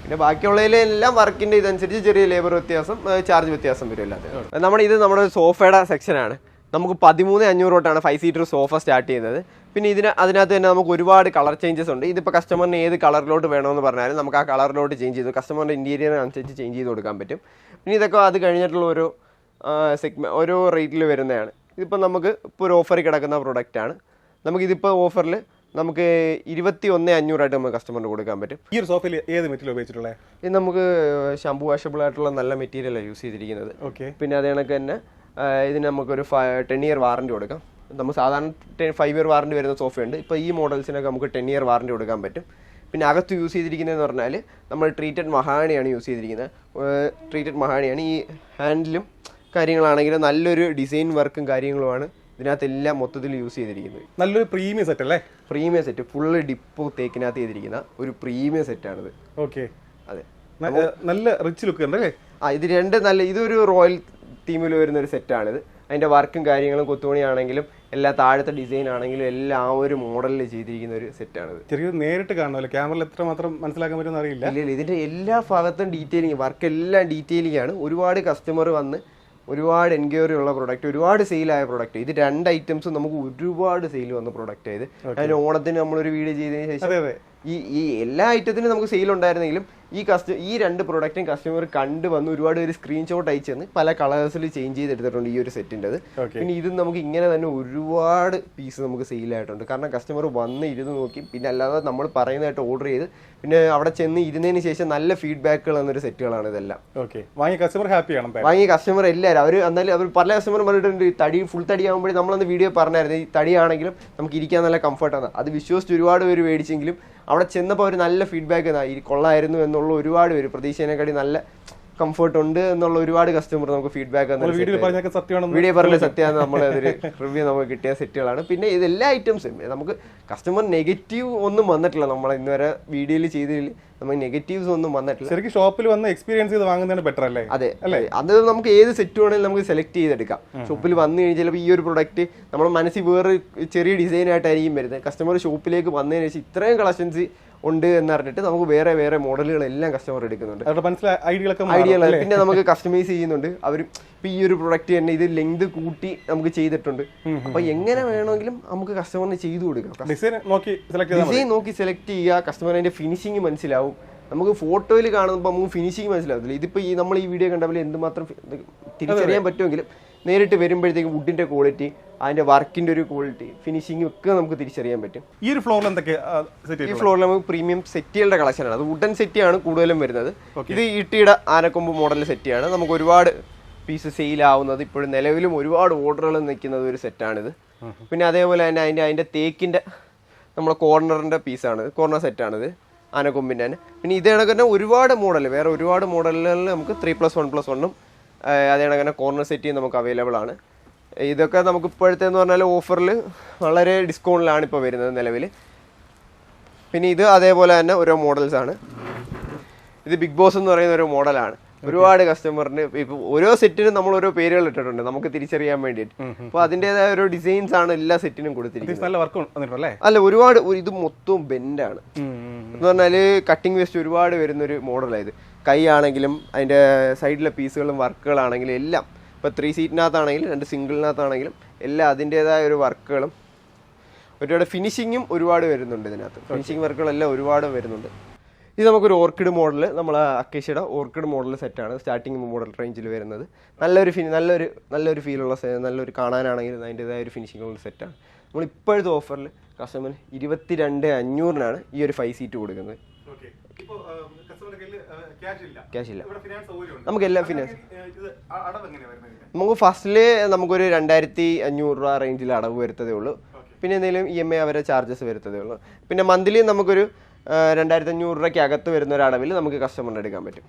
Speaker 1: പിന്നെ ബാക്കിയുള്ളതിലെല്ലാം വർക്കിന്റെ ഇതനുസരിച്ച് ചെറിയ ലേബർ വ്യത്യാസം, ചാർജ് വ്യത്യാസം വരും. അല്ലാതെ നമ്മുടെ സോഫയുടെ സെക്ഷനാണ്. നമുക്ക് 13,500 തൊട്ടാണ് 5 സീറ്റർ സോഫ സ്റ്റാർട്ട് ചെയ്യുന്നത്. പിന്നെ അതിനകത്ത് തന്നെ നമുക്ക് ഒരുപാട് കളർ ചേഞ്ചസ് ഉണ്ട്. ഇതിപ്പോൾ കസ്റ്റമറിന് ഏത് കളറിലോട്ട് വേണമെന്ന് പറഞ്ഞാലും നമുക്ക് ആ കളറിലോട്ട് ചേഞ്ച് ചെയ്തു കസ്റ്റമറിൻ്റെ ഇൻറ്റീരിയർ അനുസരിച്ച് ചേഞ്ച് ചെയ്ത് കൊടുക്കാൻ പറ്റും. പിന്നെ ഇതൊക്കെ അത് കഴിഞ്ഞിട്ടുള്ള ഓരോ റേറ്റിൽ വരുന്നതാണ്. ഇതിപ്പോൾ നമുക്ക് ഇപ്പോൾ ഒരു ഓഫറിൽ കിടക്കുന്ന പ്രൊഡക്റ്റാണ്. നമുക്കിതിപ്പോൾ ഓഫറിൽ നമുക്ക് 21,500 നമുക്ക് കസ്റ്റമറിന് കൊടുക്കാൻ പറ്റും.
Speaker 2: ഈ ഒരു സോഫയിൽ ഏത് മെറ്റീരിയൽ ഉപയോഗിച്ചിട്ടുള്ളത്?
Speaker 1: ഇത് നമുക്ക് ഷാമ്പൂ വാഷബിൾ ആയിട്ടുള്ള നല്ല മെറ്റീരിയലാണ് യൂസ് ചെയ്തിരിക്കുന്നത്. പിന്നെ അതേ കണക്ക് തന്നെ ഇതിന് നമുക്കൊരു 10 ഇയർ വാറണ്ടി കൊടുക്കാം. നമ്മൾ സാധാരണ 5 ഇയർ വാറണ്ടി വരുന്ന സോഫയുണ്ട്. ഇപ്പോൾ ഈ മോഡൽസിനൊക്കെ നമുക്ക് 10 ഇയർ വാറണ്ടി കൊടുക്കാൻ പറ്റും. പിന്നെ അകത്ത് യൂസ് ചെയ്തിരിക്കുന്നതെന്ന് പറഞ്ഞാൽ നമ്മൾ ട്രീറ്റഡ് മഹാണിയാണ് യൂസ് ചെയ്തിരിക്കുന്നത്. ട്രീറ്റഡ് മഹാണിയാണ്. ഈ ഹാൻഡിലും കാര്യങ്ങളാണെങ്കിലും നല്ലൊരു ഡിസൈൻ വർക്കും കാര്യങ്ങളുമാണ് ഇതിനകത്തെല്ലാം മൊത്തത്തിൽ യൂസ് ചെയ്തിരിക്കുന്നത്.
Speaker 2: നല്ലൊരു പ്രീമിയം സെറ്റ് അല്ലേ?
Speaker 1: പ്രീമിയം സെറ്റ്, ഫുള്ള് ഡിപ്പോ തേക്കിനകത്ത് ചെയ്തിരിക്കുന്ന ഒരു പ്രീമിയം സെറ്റാണിത്.
Speaker 2: ഓക്കെ,
Speaker 1: അതെ,
Speaker 2: നല്ല റിച്ച് ലുക്ക് ഉണ്ട് അല്ലേ?
Speaker 1: ഇത് ഇതൊരു റോയൽ തീമിൽ വരുന്ന ഒരു സെറ്റാണിത്. അതിൻ്റെ വർക്കും കാര്യങ്ങളും കൊത്തുപണിയാണെങ്കിലും എല്ലാ താഴത്തെ ഡിസൈൻ ആണെങ്കിലും എല്ലാം ആ ഒരു മോഡലിൽ ചെയ്തിരിക്കുന്ന ഒരു സെറ്റാണിത്.
Speaker 2: ചെറിയ നേരിട്ട് കാണുമല്ലോ, ക്യാമറയിൽ എത്ര മാത്രം മനസ്സിലാക്കാൻ പറ്റുമെന്ന് അറിയില്ല.
Speaker 1: ഇല്ല, ഇതിൻ്റെ എല്ലാ ഭാഗത്തും ഡീറ്റെയിലിങ്, വർക്ക് എല്ലാം ഡീറ്റെയിലിംഗ് ആണ്. ഒരുപാട് കസ്റ്റമർ വന്ന് ഒരുപാട് എൻക്വയറി ഉള്ള പ്രൊഡക്റ്റ്, ഒരുപാട് സെയിലായ പ്രൊഡക്റ്റ്. ഇത് 2 ഐറ്റംസും നമുക്ക് ഒരുപാട് സെയിൽ വന്ന പ്രൊഡക്റ്റ് ആയത്. അതിന് ഓണത്തിന് നമ്മളൊരു വീഡിയോ ചെയ്തതിന് ശേഷം ഈ എല്ലാ ഐറ്റത്തിനും നമുക്ക് സെയിൽ ഉണ്ടായിരുന്നെങ്കിലും ഈ 2 പ്രൊഡക്റ്റും കസ്റ്റമർ കണ്ടു വന്ന് ഒരുപാട് പേര് സ്ക്രീൻഷോട്ട് അയച്ചു തന്ന് പല കളേഴ്സിൽ ചേഞ്ച് ചെയ്തെടുത്തിട്ടുണ്ട് ഈ ഒരു സെറ്റിൻ്റെത്. പിന്നെ ഇത് നമുക്ക് ഇങ്ങനെ തന്നെ ഒരുപാട് പീസ് നമുക്ക് സെയിലായിട്ടുണ്ട്. കാരണം കസ്റ്റമർ വന്ന് ഇരുന്ന് നോക്കി, പിന്നെ അല്ലാതെ നമ്മൾ പറയുന്നതായിട്ട് ഓർഡർ ചെയ്ത് പിന്നെ അവിടെ ചെന്ന് ഇരുന്നതിന് ശേഷം നല്ല ഫീഡ്ബാക്കുകൾ എന്നൊരു സെറ്റുകളാണ് ഇതെല്ലാം.
Speaker 2: വാങ്ങിയ കസ്റ്റമർ ഹാപ്പിയാണ്.
Speaker 1: വാങ്ങിയ കസ്റ്റമർ എല്ലാവരും അവർ പല കസ്റ്റമർ പറഞ്ഞിട്ടുണ്ട് ഫുൾ തടി ആകുമ്പോഴേ നമ്മളന്ന് വീഡിയോ പറഞ്ഞായിരുന്നു ഈ തടിയാണെങ്കിലും നമുക്ക് ഇരിക്കാൻ നല്ല കംഫർട്ടാണ്. അത് വിശ്വസിച്ച് ഒരുപാട് പേര് മേടിച്ചെങ്കിലും അവിടെ ചെന്നപ്പോൾ ഒരു നല്ല ഫീഡ്ബാക്ക് കൊള്ളായിരുന്നു എന്നുള്ള ഒരുപാട് പേര്, പ്രതീക്ഷേനെക്കാട്ടി നല്ല കംഫർട്ട് ഉണ്ട് എന്നുള്ള ഒരുപാട് കസ്റ്റമർ നമുക്ക് ഫീഡ്ബാക്ക് വീഡിയോ പറഞ്ഞ സത്യമാണ്. നമ്മളതൊരു റിവ്യൂ നമുക്ക് കിട്ടിയ സെറ്റുകളാണ്. പിന്നെ ഇതെല്ലാ ഐറ്റംസും നമുക്ക് കസ്റ്റമർ നെഗറ്റീവ് ഒന്നും വന്നിട്ടില്ല. നമ്മൾ ഇന്നുവരെ വീഡിയോയിൽ ചെയ്തതിൽ നമുക്ക് നെഗറ്റീവ്സ് ഒന്നും വന്നിട്ടില്ല.
Speaker 2: ശരിക്കും ഷോപ്പിൽ വന്ന് എക്സ്പീരിയൻസ് ചെയ്ത് വാങ്ങുന്നതാണ് ബെറ്റർ അല്ലേ?
Speaker 1: അതെ അല്ലേ, അത് നമുക്ക് ഏത് സെറ്റ് വേണമെങ്കിലും നമുക്ക് സെലക്ട് ചെയ്തെടുക്കാം. ഷോപ്പിൽ വന്നു കഴിഞ്ഞാൽ ചിലപ്പോൾ ഈ ഒരു പ്രൊഡക്റ്റ് നമ്മുടെ മനസ്സിൽ വേറെ ചെറിയ ഡിസൈൻ ആയിട്ടായിരിക്കും വരുന്നത്. കസ്റ്റമർ ഷോപ്പിലേക്ക് വന്നതിന് ശേഷം ഇത്രയും കളക്ഷൻസ് ഉണ്ട് എന്നറിഞ്ഞിട്ട് നമുക്ക് വേറെ മോഡലുകളെല്ലാം കസ്റ്റമർ എടുക്കുന്നുണ്ട്. ഐഡിയകൾ പിന്നെ നമുക്ക് കസ്റ്റമൈസ് ചെയ്യുന്നുണ്ട് അവർ. ഇപ്പം ഈ ഒരു പ്രൊഡക്റ്റ് തന്നെ ഇത് ലെങ്ത് കൂട്ടി നമുക്ക് ചെയ്തിട്ടുണ്ട്. അപ്പൊ എങ്ങനെ വേണമെങ്കിലും നമുക്ക് കസ്റ്റമറിന് ചെയ്തു കൊടുക്കാം. ഡിസൈൻ നോക്കി സെലക്ട് ചെയ്യുക. കസ്റ്റമർ അതിന്റെ ഫിനിഷിങ് മനസ്സിലാവും. നമുക്ക് ഫോട്ടോയിൽ കാണുമ്പോൾ നമുക്ക് ഫിനിഷിങ് മനസ്സിലാവത്തില്ല. ഇതിപ്പോൾ നമ്മൾ ഈ വീഡിയോ കണ്ടപ്പോൾ എന്തുമാത്രം തിരിച്ചറിയാൻ പറ്റുമെങ്കിലും നേരിട്ട് വരുമ്പോഴത്തേക്കും വുഡിന്റെ ക്വാളിറ്റി, അതിന്റെ വർക്കിന്റെ ഒരു ക്വാളിറ്റി, ഫിനിഷിംഗ് ഒക്കെ നമുക്ക് തിരിച്ചറിയാൻ പറ്റും.
Speaker 2: ഈ ഒരു ഫ്ലോറിൽ എന്തൊക്കെ?
Speaker 1: ഈ ഫ്ലോറിൽ നമുക്ക് പ്രീമിയം സെറ്റികളുടെ കളക്ഷനാണ്. അത് വുഡൻ സെറ്റിയാണ് കൂടുതലും വരുന്നത്. ഇത് ഈട്ടിയുടെ ആനക്കൊമ്പ് മോഡൽ സെറ്റിയാണ്. നമുക്ക് ഒരുപാട് പീസ് സെയിലാവുന്നത് ഇപ്പോഴും നിലവിലും ഒരുപാട് ഓർഡറുകൾ നിൽക്കുന്നത് ഒരു സെറ്റാണിത്. പിന്നെ അതേപോലെ തന്നെ അതിന്റെ തേക്കിന്റെ നമ്മളെ കോർണറിന്റെ പീസാണ്, കോർണർ സെറ്റാണിത് ആനക്കൊമ്പിന്റെ തന്നെ. പിന്നെ ഇതേ കണക്ക് തന്നെ ഒരുപാട് മോഡൽ, വേറെ ഒരുപാട് മോഡലുകളിൽ നമുക്ക് 3+1+1 അതേ കണക്ക് തന്നെ കോർണർ സെറ്റ് നമുക്ക് അവൈലബിൾ ആണ്. ഇതൊക്കെ നമുക്ക് ഇപ്പോഴത്തെ എന്ന് പറഞ്ഞാൽ ഓഫറിൽ വളരെ ഡിസ്കൗണ്ടിലാണ് ഇപ്പോൾ വരുന്നത് നിലവിൽ. പിന്നെ ഇത് അതേപോലെ തന്നെ ഓരോ മോഡൽസ് ആണ്. ഇത് ബിഗ് ബോസ് എന്ന് പറയുന്ന ഒരു മോഡലാണ്. ഒരുപാട് കസ്റ്റമറിന് ഇപ്പൊ ഓരോ സെറ്റിനും നമ്മൾ ഓരോ പേരുകൾ ഇട്ടിട്ടുണ്ട് നമുക്ക് തിരിച്ചറിയാൻ വേണ്ടിയിട്ട്. അപ്പൊ അതിന്റേതായ ഓരോ ഡിസൈൻസ് ആണ് എല്ലാ സെറ്റിനും കൊടുത്തിരിക്കുന്നത്. അല്ല, ഒരുപാട് ഇത് മൊത്തവും ബെൻഡാണ് എന്ന് പറഞ്ഞാല് കട്ടിങ് വേസ്റ്റ് ഒരുപാട് വരുന്നൊരു മോഡലാണ് ഇത്. കൈ ആണെങ്കിലും അതിന്റെ സൈഡിലെ പീസുകളും വർക്കുകളാണെങ്കിലും എല്ലാം, ഇപ്പൊ 3 സീറ്റിനകത്താണെങ്കിലും 2 സിംഗിളിനകത്താണെങ്കിലും എല്ലാം അതിൻ്റെതായ ഒരു വർക്കുകളും ഒരുപാട് ഫിനിഷിങ്ങും ഒരുപാട് വരുന്നുണ്ട് ഇതിനകത്ത്. ഫിനിഷിങ് വർക്കുകളെല്ലാം ഒരുപാട് വരുന്നുണ്ട്. ഇത് നമുക്കൊരു ഓർക്കിഡ് മോഡൽ, നമ്മൾ അക്കേഷ്യയുടെ ഓർക്കിഡ് മോഡൽ സെറ്റാണ് സ്റ്റാർട്ടിങ് മോഡൽ റേഞ്ചിൽ വരുന്നത്. നല്ലൊരു ഫീലുള്ള നല്ലൊരു കാണാനാണെങ്കിലും അതിൻ്റെതായ ഒരു ഫിനിഷിങ്ങുള്ള സെറ്റാണ്. നമ്മൾ ഇപ്പോഴത്തെ ഓഫറിൽ കസ്റ്റമറിന് 22,500 ഈ ഒരു 5 സീറ്റ് കൊടുക്കുന്നത്. ക്യാഷ് ഇല്ല, നമുക്ക് എല്ലാ ഫിനാൻസ്. നമുക്ക് ഫസ്റ്റില് നമുക്കൊരു 2,500 രൂപ റേഞ്ചിൽ അടവ് വരുത്തതേ ഉള്ളൂ. പിന്നെ എന്തെങ്കിലും EMI അവരെ ചാർജസ് വരുത്തതേ ഉള്ളൂ. പിന്നെ മന്ത്ലി നമുക്കൊരു 2,500 രൂപയ്ക്ക് അകത്ത് വരുന്ന ഒരു അടവിൽ നമുക്ക് കസ്റ്റമറിന് എടുക്കാൻ പറ്റും.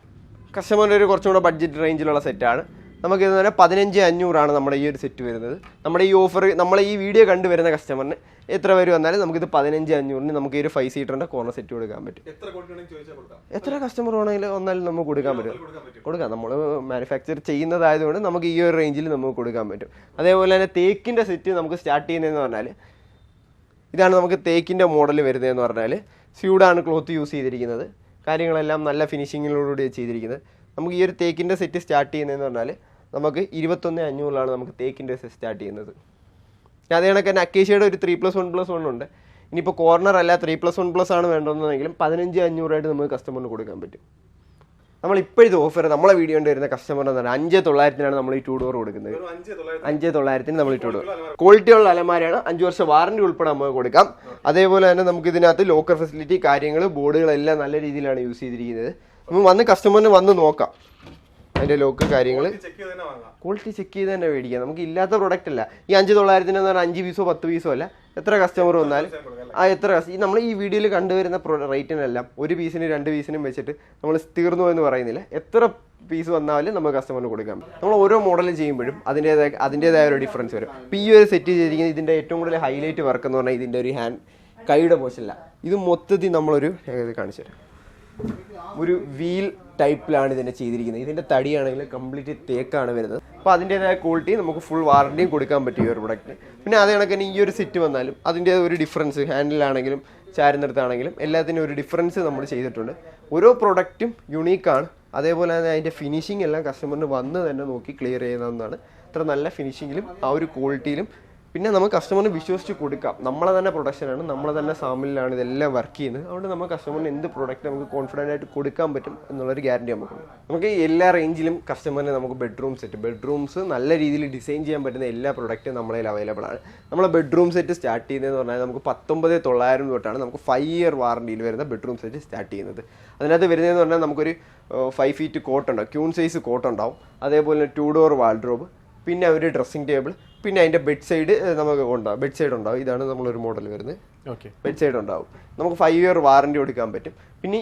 Speaker 1: കസ്റ്റമറിന് ഒരു കുറച്ചും കൂടെ ബഡ്ജറ്റ് റേഞ്ചിലുള്ള സെറ്റാണ്. നമുക്ക് ഇതെന്ന് പറഞ്ഞാൽ 15,500 നമ്മുടെ ഈ ഒരു സെറ്റ് വരുന്നത്. നമ്മുടെ ഈ ഓഫർ നമ്മളെ ഈ വീഡിയോ കണ്ടുവരുന്ന കസ്റ്റമറിന് എത്ര പേര് വന്നാലും നമുക്കിത് 15,500 നമുക്ക് ഈ ഒരു 5 സീറ്ററിന്റെ കോർണർ സെറ്റ് കൊടുക്കാൻ പറ്റും. എത്ര കസ്റ്റമർ വേണമെങ്കിലും വന്നാലും നമുക്ക് കൊടുക്കാൻ കൊടുക്കാം. നമ്മൾ മാനുഫാക്ചർ ചെയ്യുന്നതായതുകൊണ്ട് നമുക്ക് ഈ ഒരു റേഞ്ചിൽ നമുക്ക് കൊടുക്കാൻ പറ്റും. അതേപോലെ തന്നെ തേക്കിന്റെ സെറ്റ് നമുക്ക് സ്റ്റാർട്ട് ചെയ്യുന്നതെന്ന് പറഞ്ഞാൽ ഇതാണ്. നമുക്ക് തേക്കിന്റെ മോഡൽ വരുന്നതെന്ന് പറഞ്ഞാൽ സ്യൂഡാണ് ക്ലോത്ത് യൂസ് ചെയ്തിരിക്കുന്നത്. കാര്യങ്ങളെല്ലാം നല്ല ഫിനിഷിങ്ങിലൂടെ ചെയ്തിരിക്കുന്നത്. നമുക്ക് ഈ ഒരു തേക്കിൻ്റെ സെറ്റ് സ്റ്റാർട്ട് ചെയ്യുന്നതെന്ന് പറഞ്ഞാൽ നമുക്ക് 21,500 നമുക്ക് തേക്കിൻ്റെ സെറ്റ് സ്റ്റാർട്ട് ചെയ്യുന്നത്. അതേ കണക്ക് തന്നെ അക്കേഷ്യയുടെ ഒരു 3+1+1 ഉണ്ട്. ഇനിയിപ്പോൾ കോർണർ അല്ല 3+1+ ആണ് വേണ്ടതെന്നെങ്കിലും 15,500 നമുക്ക് കസ്റ്റമറിന് കൊടുക്കാൻ പറ്റും. നമ്മൾ ഇപ്പോഴത്തെ ഓഫർ നമ്മളെ വീഡിയോ വരുന്ന കസ്റ്റമറിന് പറഞ്ഞാൽ 5,900 നമ്മൾ ഈ 2 ഡോർ കൊടുക്കുന്നത്. 5,900 നമ്മൾ ഈ 2 ഡോർ ക്വാളിറ്റിയുള്ള അലമാരയാണ്. 5 വർഷം വാറണ്ടി ഉൾപ്പെടെ നമുക്ക് കൊടുക്കാം. അതേപോലെ തന്നെ നമുക്ക് ഇതിനകത്ത് ലോക്കർ ഫെസിലിറ്റി കാര്യങ്ങൾ ബോർഡുകളെല്ലാം നല്ല രീതിയിലാണ് യൂസ് ചെയ്തിരിക്കുന്നത്. നമ്മൾ വന്ന് കസ്റ്റമറിന് വന്ന് നോക്കാം അതിന്റെ ലോക്ക് കാര്യങ്ങൾ ക്വാളിറ്റി ചെക്ക് ചെയ്ത് തന്നെ മേടിക്കാം. നമുക്ക് ഇല്ലാത്ത പ്രൊഡക്റ്റ് അല്ല. ഈ 5,900 എന്ന് പറഞ്ഞാൽ 5 പീസോ 10 പീസോ അല്ല. എത്ര കസ്റ്റമർ വന്നാലും നമ്മൾ ഈ വീഡിയോയിൽ കണ്ടുവരുന്ന റേറ്റിനെല്ലാം 1 പീസിനും 2 പീസിനും വെച്ചിട്ട് നമ്മൾ തീർന്നു എന്ന് പറയുന്നില്ല. എത്ര പീസ് വന്നാലും നമുക്ക് കസ്റ്റമറിന് കൊടുക്കാം. നമ്മൾ ഓരോ മോഡൽ ചെയ്യുമ്പോഴും അതിൻ്റെതായ ഒരു ഡിഫറൻസ് വരും. ഇപ്പോൾ ഈ ഒരു സെറ്റ് ചെയ്തിരിക്കുന്നത് ഇതിൻ്റെ ഏറ്റവും കൂടുതൽ ഹൈലൈറ്റ് വർക്ക് എന്ന് പറഞ്ഞാൽ ഇതിൻ്റെ ഒരു കൈയുടെ പോഷല്ല. ഇത് മൊത്തത്തിൽ നമ്മളൊരു കാണിച്ചു തരാം. ഒരു വീൽ ടൈപ്പിലാണ് ഇതിനെ ചെയ്തിരിക്കുന്നത്. ഇതിൻ്റെ തടിയാണെങ്കിൽ കംപ്ലീറ്റ് തേക്കാണ് വരുന്നത്. അപ്പോൾ അതിൻ്റെതായ ക്വാളിറ്റി നമുക്ക് ഫുൾ വാറണ്ടിയും കൊടുക്കാൻ പറ്റും ഈ ഒരു പ്രൊഡക്റ്റിന്. പിന്നെ അതേ കണക്കിന് ഈ ഒരു സെറ്റ് വന്നാലും അതിൻ്റെ ഒരു ഡിഫറൻസ് ഹാൻഡിലാണെങ്കിലും ചാരുന്നിടത്താണെങ്കിലും എല്ലാത്തിനും ഒരു ഡിഫറൻസ് നമ്മൾ ചെയ്തിട്ടുണ്ട്. ഓരോ പ്രൊഡക്റ്റും യുണീക്കാണ്. അതേപോലെ തന്നെ അതിൻ്റെ ഫിനിഷിംഗ് എല്ലാം കസ്റ്റമറിന് വന്ന് തന്നെ നോക്കി ക്ലിയർ ചെയ്യുന്നതാണ്. അത്ര നല്ല ഫിനിഷിങ്ങിലും ആ ഒരു ക്വാളിറ്റിയിലും പിന്നെ നമുക്ക് കസ്റ്റമറിന് വിശ്വസിച്ച് കൊടുക്കാം. നമ്മളെ തന്നെ പ്രൊഡക്ഷനാണ്, നമ്മളെ തന്നെ സാമിലാണ് ഇതെല്ലാം വർക്ക് ചെയ്യുന്നത്. അതുകൊണ്ട് നമുക്ക് കസ്റ്റമറിന് എന്ത് പ്രൊഡക്റ്റ് നമുക്ക് കോൺഫിഡൻ്റ് ആയിട്ട് കൊടുക്കാൻ പറ്റും എന്നുള്ളൊരു ഗ്യാരണ്ടി നമുക്കുണ്ട്. നമുക്ക് എല്ലാ റേഞ്ചിലും കസ്റ്റമറിന് നമുക്ക് ബെഡ്റൂംസ് നല്ല രീതിയിൽ ഡിസൈൻ ചെയ്യാൻ പറ്റുന്ന എല്ലാ പ്രൊഡക്റ്റും നമ്മളെ അവൈലബിൾ ആണ്. നമ്മളെ ബെഡ്റൂം സെറ്റ് സ്റ്റാർട്ട് ചെയ്യുന്നതെന്ന് പറഞ്ഞാൽ നമുക്ക് 19,900 തൊട്ടാണ് നമുക്ക് 5 ഇയർ വാറണ്ടിയിൽ വരുന്ന ബെഡ്റൂം സെറ്റ് സ്റ്റാർട്ട് ചെയ്യുന്നത്. അതിനകത്ത് വരുന്നതെന്ന് പറഞ്ഞാൽ നമുക്കൊരു 5 ഫീറ്റ് കോട്ട് ഉണ്ടാവും, ക്യൂൺ സൈസ് കോട്ട് ഉണ്ടാവും. അതേപോലെ 2 ഡോർ വാൾഡ്രോബ്, പിന്നെ ഒരു ഡ്രസ്സിംഗ് ടേബിൾ, പിന്നെ അതിൻ്റെ ബെഡ് സൈഡ് നമുക്ക് ഉണ്ടാവും. ബെഡ് സൈഡ് ഉണ്ടാവും. ഇതാണ് നമ്മളൊരു മോഡൽ വരുന്നത്. ബെഡ് സൈഡ് ഉണ്ടാവും. നമുക്ക് 5 ഇയർ വാറണ്ടി കൊടുക്കാൻ പറ്റും. പിന്നെ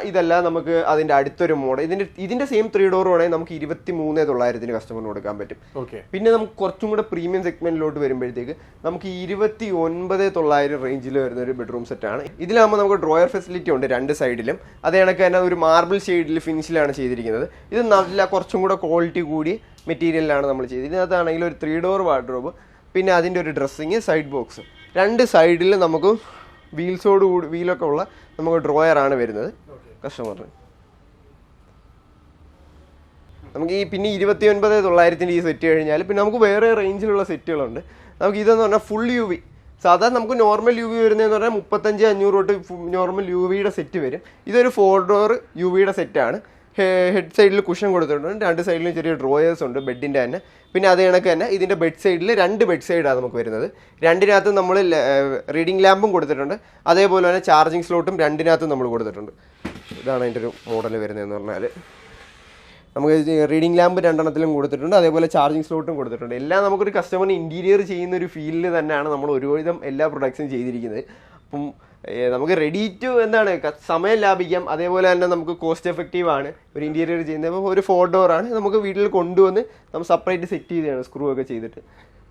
Speaker 1: ഇതല്ല നമുക്ക് അതിൻ്റെ അടുത്തൊരു മോഡൽ ഇതിൻ്റെ സെയിം 3 ഡോർ വേണമെങ്കിൽ നമുക്ക് 23,900 കസ്റ്റമറിന് കൊടുക്കാൻ പറ്റും. പിന്നെ നമുക്ക് കുറച്ചും കൂടെ പ്രീമിയം സെഗ്മെന്റിലോട്ട് വരുമ്പോഴത്തേക്ക് നമുക്ക് 29,900 റേഞ്ചിൽ വരുന്ന ഒരു ബെഡ്റൂം സെറ്റാണ്. ഇതിലാകുമ്പോൾ നമുക്ക് ഡ്രോയർ ഫെസിലിറ്റി ഉണ്ട് 2 സൈഡിലും. അതേ കണക്ക് തന്നെ ഒരു മാർബിൾ ഷെയ്ഡിൽ ഫിനിഷിലാണ് ചെയ്തിരിക്കുന്നത്. ഇത് നല്ല കുറച്ചും കൂടെ ക്വാളിറ്റി കൂടി മെറ്റീരിയലാണ് നമ്മൾ ചെയ്തത്. ഇതിനകത്താണെങ്കിൽ ഒരു 3 ഡോർ വാർഡ്രോബ്, പിന്നെ അതിൻ്റെ ഒരു ഡ്രസ്സിങ്, സൈഡ് ബോക്സ്, 2 സൈഡിൽ നമുക്ക് വീലൊക്കെ ഉള്ള നമുക്ക് ഡ്രോയറാണ് വരുന്നത് കസ്റ്റമറിന്. നമുക്ക് പിന്നെ 29,900 ഈ സെറ്റ് കഴിഞ്ഞാൽ പിന്നെ നമുക്ക് വേറെ റേഞ്ചിലുള്ള സെറ്റുകളുണ്ട്. നമുക്ക് ഇതെന്ന് പറഞ്ഞാൽ ഫുൾ UV. സാധാരണ നമുക്ക് നോർമൽ UV വരുന്നതെന്ന് പറഞ്ഞാൽ 35,500 തൊട്ട് നോർമൽ UVയുടെ സെറ്റ് വരും. ഇതൊരു 4 ഡോർ UVയുടെ സെറ്റാണ്. ഹെഡ് സൈഡിൽ കുഷൻ കൊടുത്തിട്ടുണ്ട്. 2 സൈഡിലും ചെറിയ ഡ്രോയേഴ്സ് ഉണ്ട് ബെഡിൻ്റെ തന്നെ. പിന്നെ അതേ കണക്ക് തന്നെ ഇതിൻ്റെ ബെഡ് സൈഡിൽ 2 ബെഡ് സൈഡാണ് നമുക്ക് വരുന്നത്. 2-നകത്ത് നമ്മൾ റീഡിംഗ് ലാമ്പും കൊടുത്തിട്ടുണ്ട്. അതേപോലെ തന്നെ ചാർജിങ് സ്ലോട്ടും 2-നകത്തും നമ്മൾ കൊടുത്തിട്ടുണ്ട്. ഇതാണ് അതിൻ്റെ ഒരു മോഡൽ വരുന്നതെന്ന് പറഞ്ഞാൽ നമുക്ക് റീഡിംഗ് ലാമ്പ് 2-എണ്ണത്തിലും കൊടുത്തിട്ടുണ്ട്. അതേപോലെ ചാർജിങ് സ്ലോട്ടും കൊടുത്തിട്ടുണ്ട്. എല്ലാം നമുക്കൊരു കസ്റ്റമറിന് ഇൻറ്റീരിയർ ചെയ്യുന്ന ഒരു ഫീലിൽ തന്നെയാണ് നമ്മൾ ഒരുവിധം എല്ലാ പ്രൊഡക്ട്സും ചെയ്തിരിക്കുന്നത്. അപ്പം നമുക്ക് റെഡി ടു എന്താണ് സമയം ലാഭിക്കാം. അതേപോലെ തന്നെ നമുക്ക് കോസ്റ്റ് എഫക്റ്റീവ് ആണ് ഒരു ഇൻറ്റീരിയർ ചെയ്യുന്നത്. അപ്പോൾ ഒരു 4 ഡോറാണ് നമുക്ക് വീട്ടിൽ കൊണ്ടുവന്ന് നമ്മൾ സെപ്പറേറ്റ് സെറ്റ് ചെയ്തതാണ് സ്ക്രൂ ഒക്കെ ചെയ്തിട്ട്.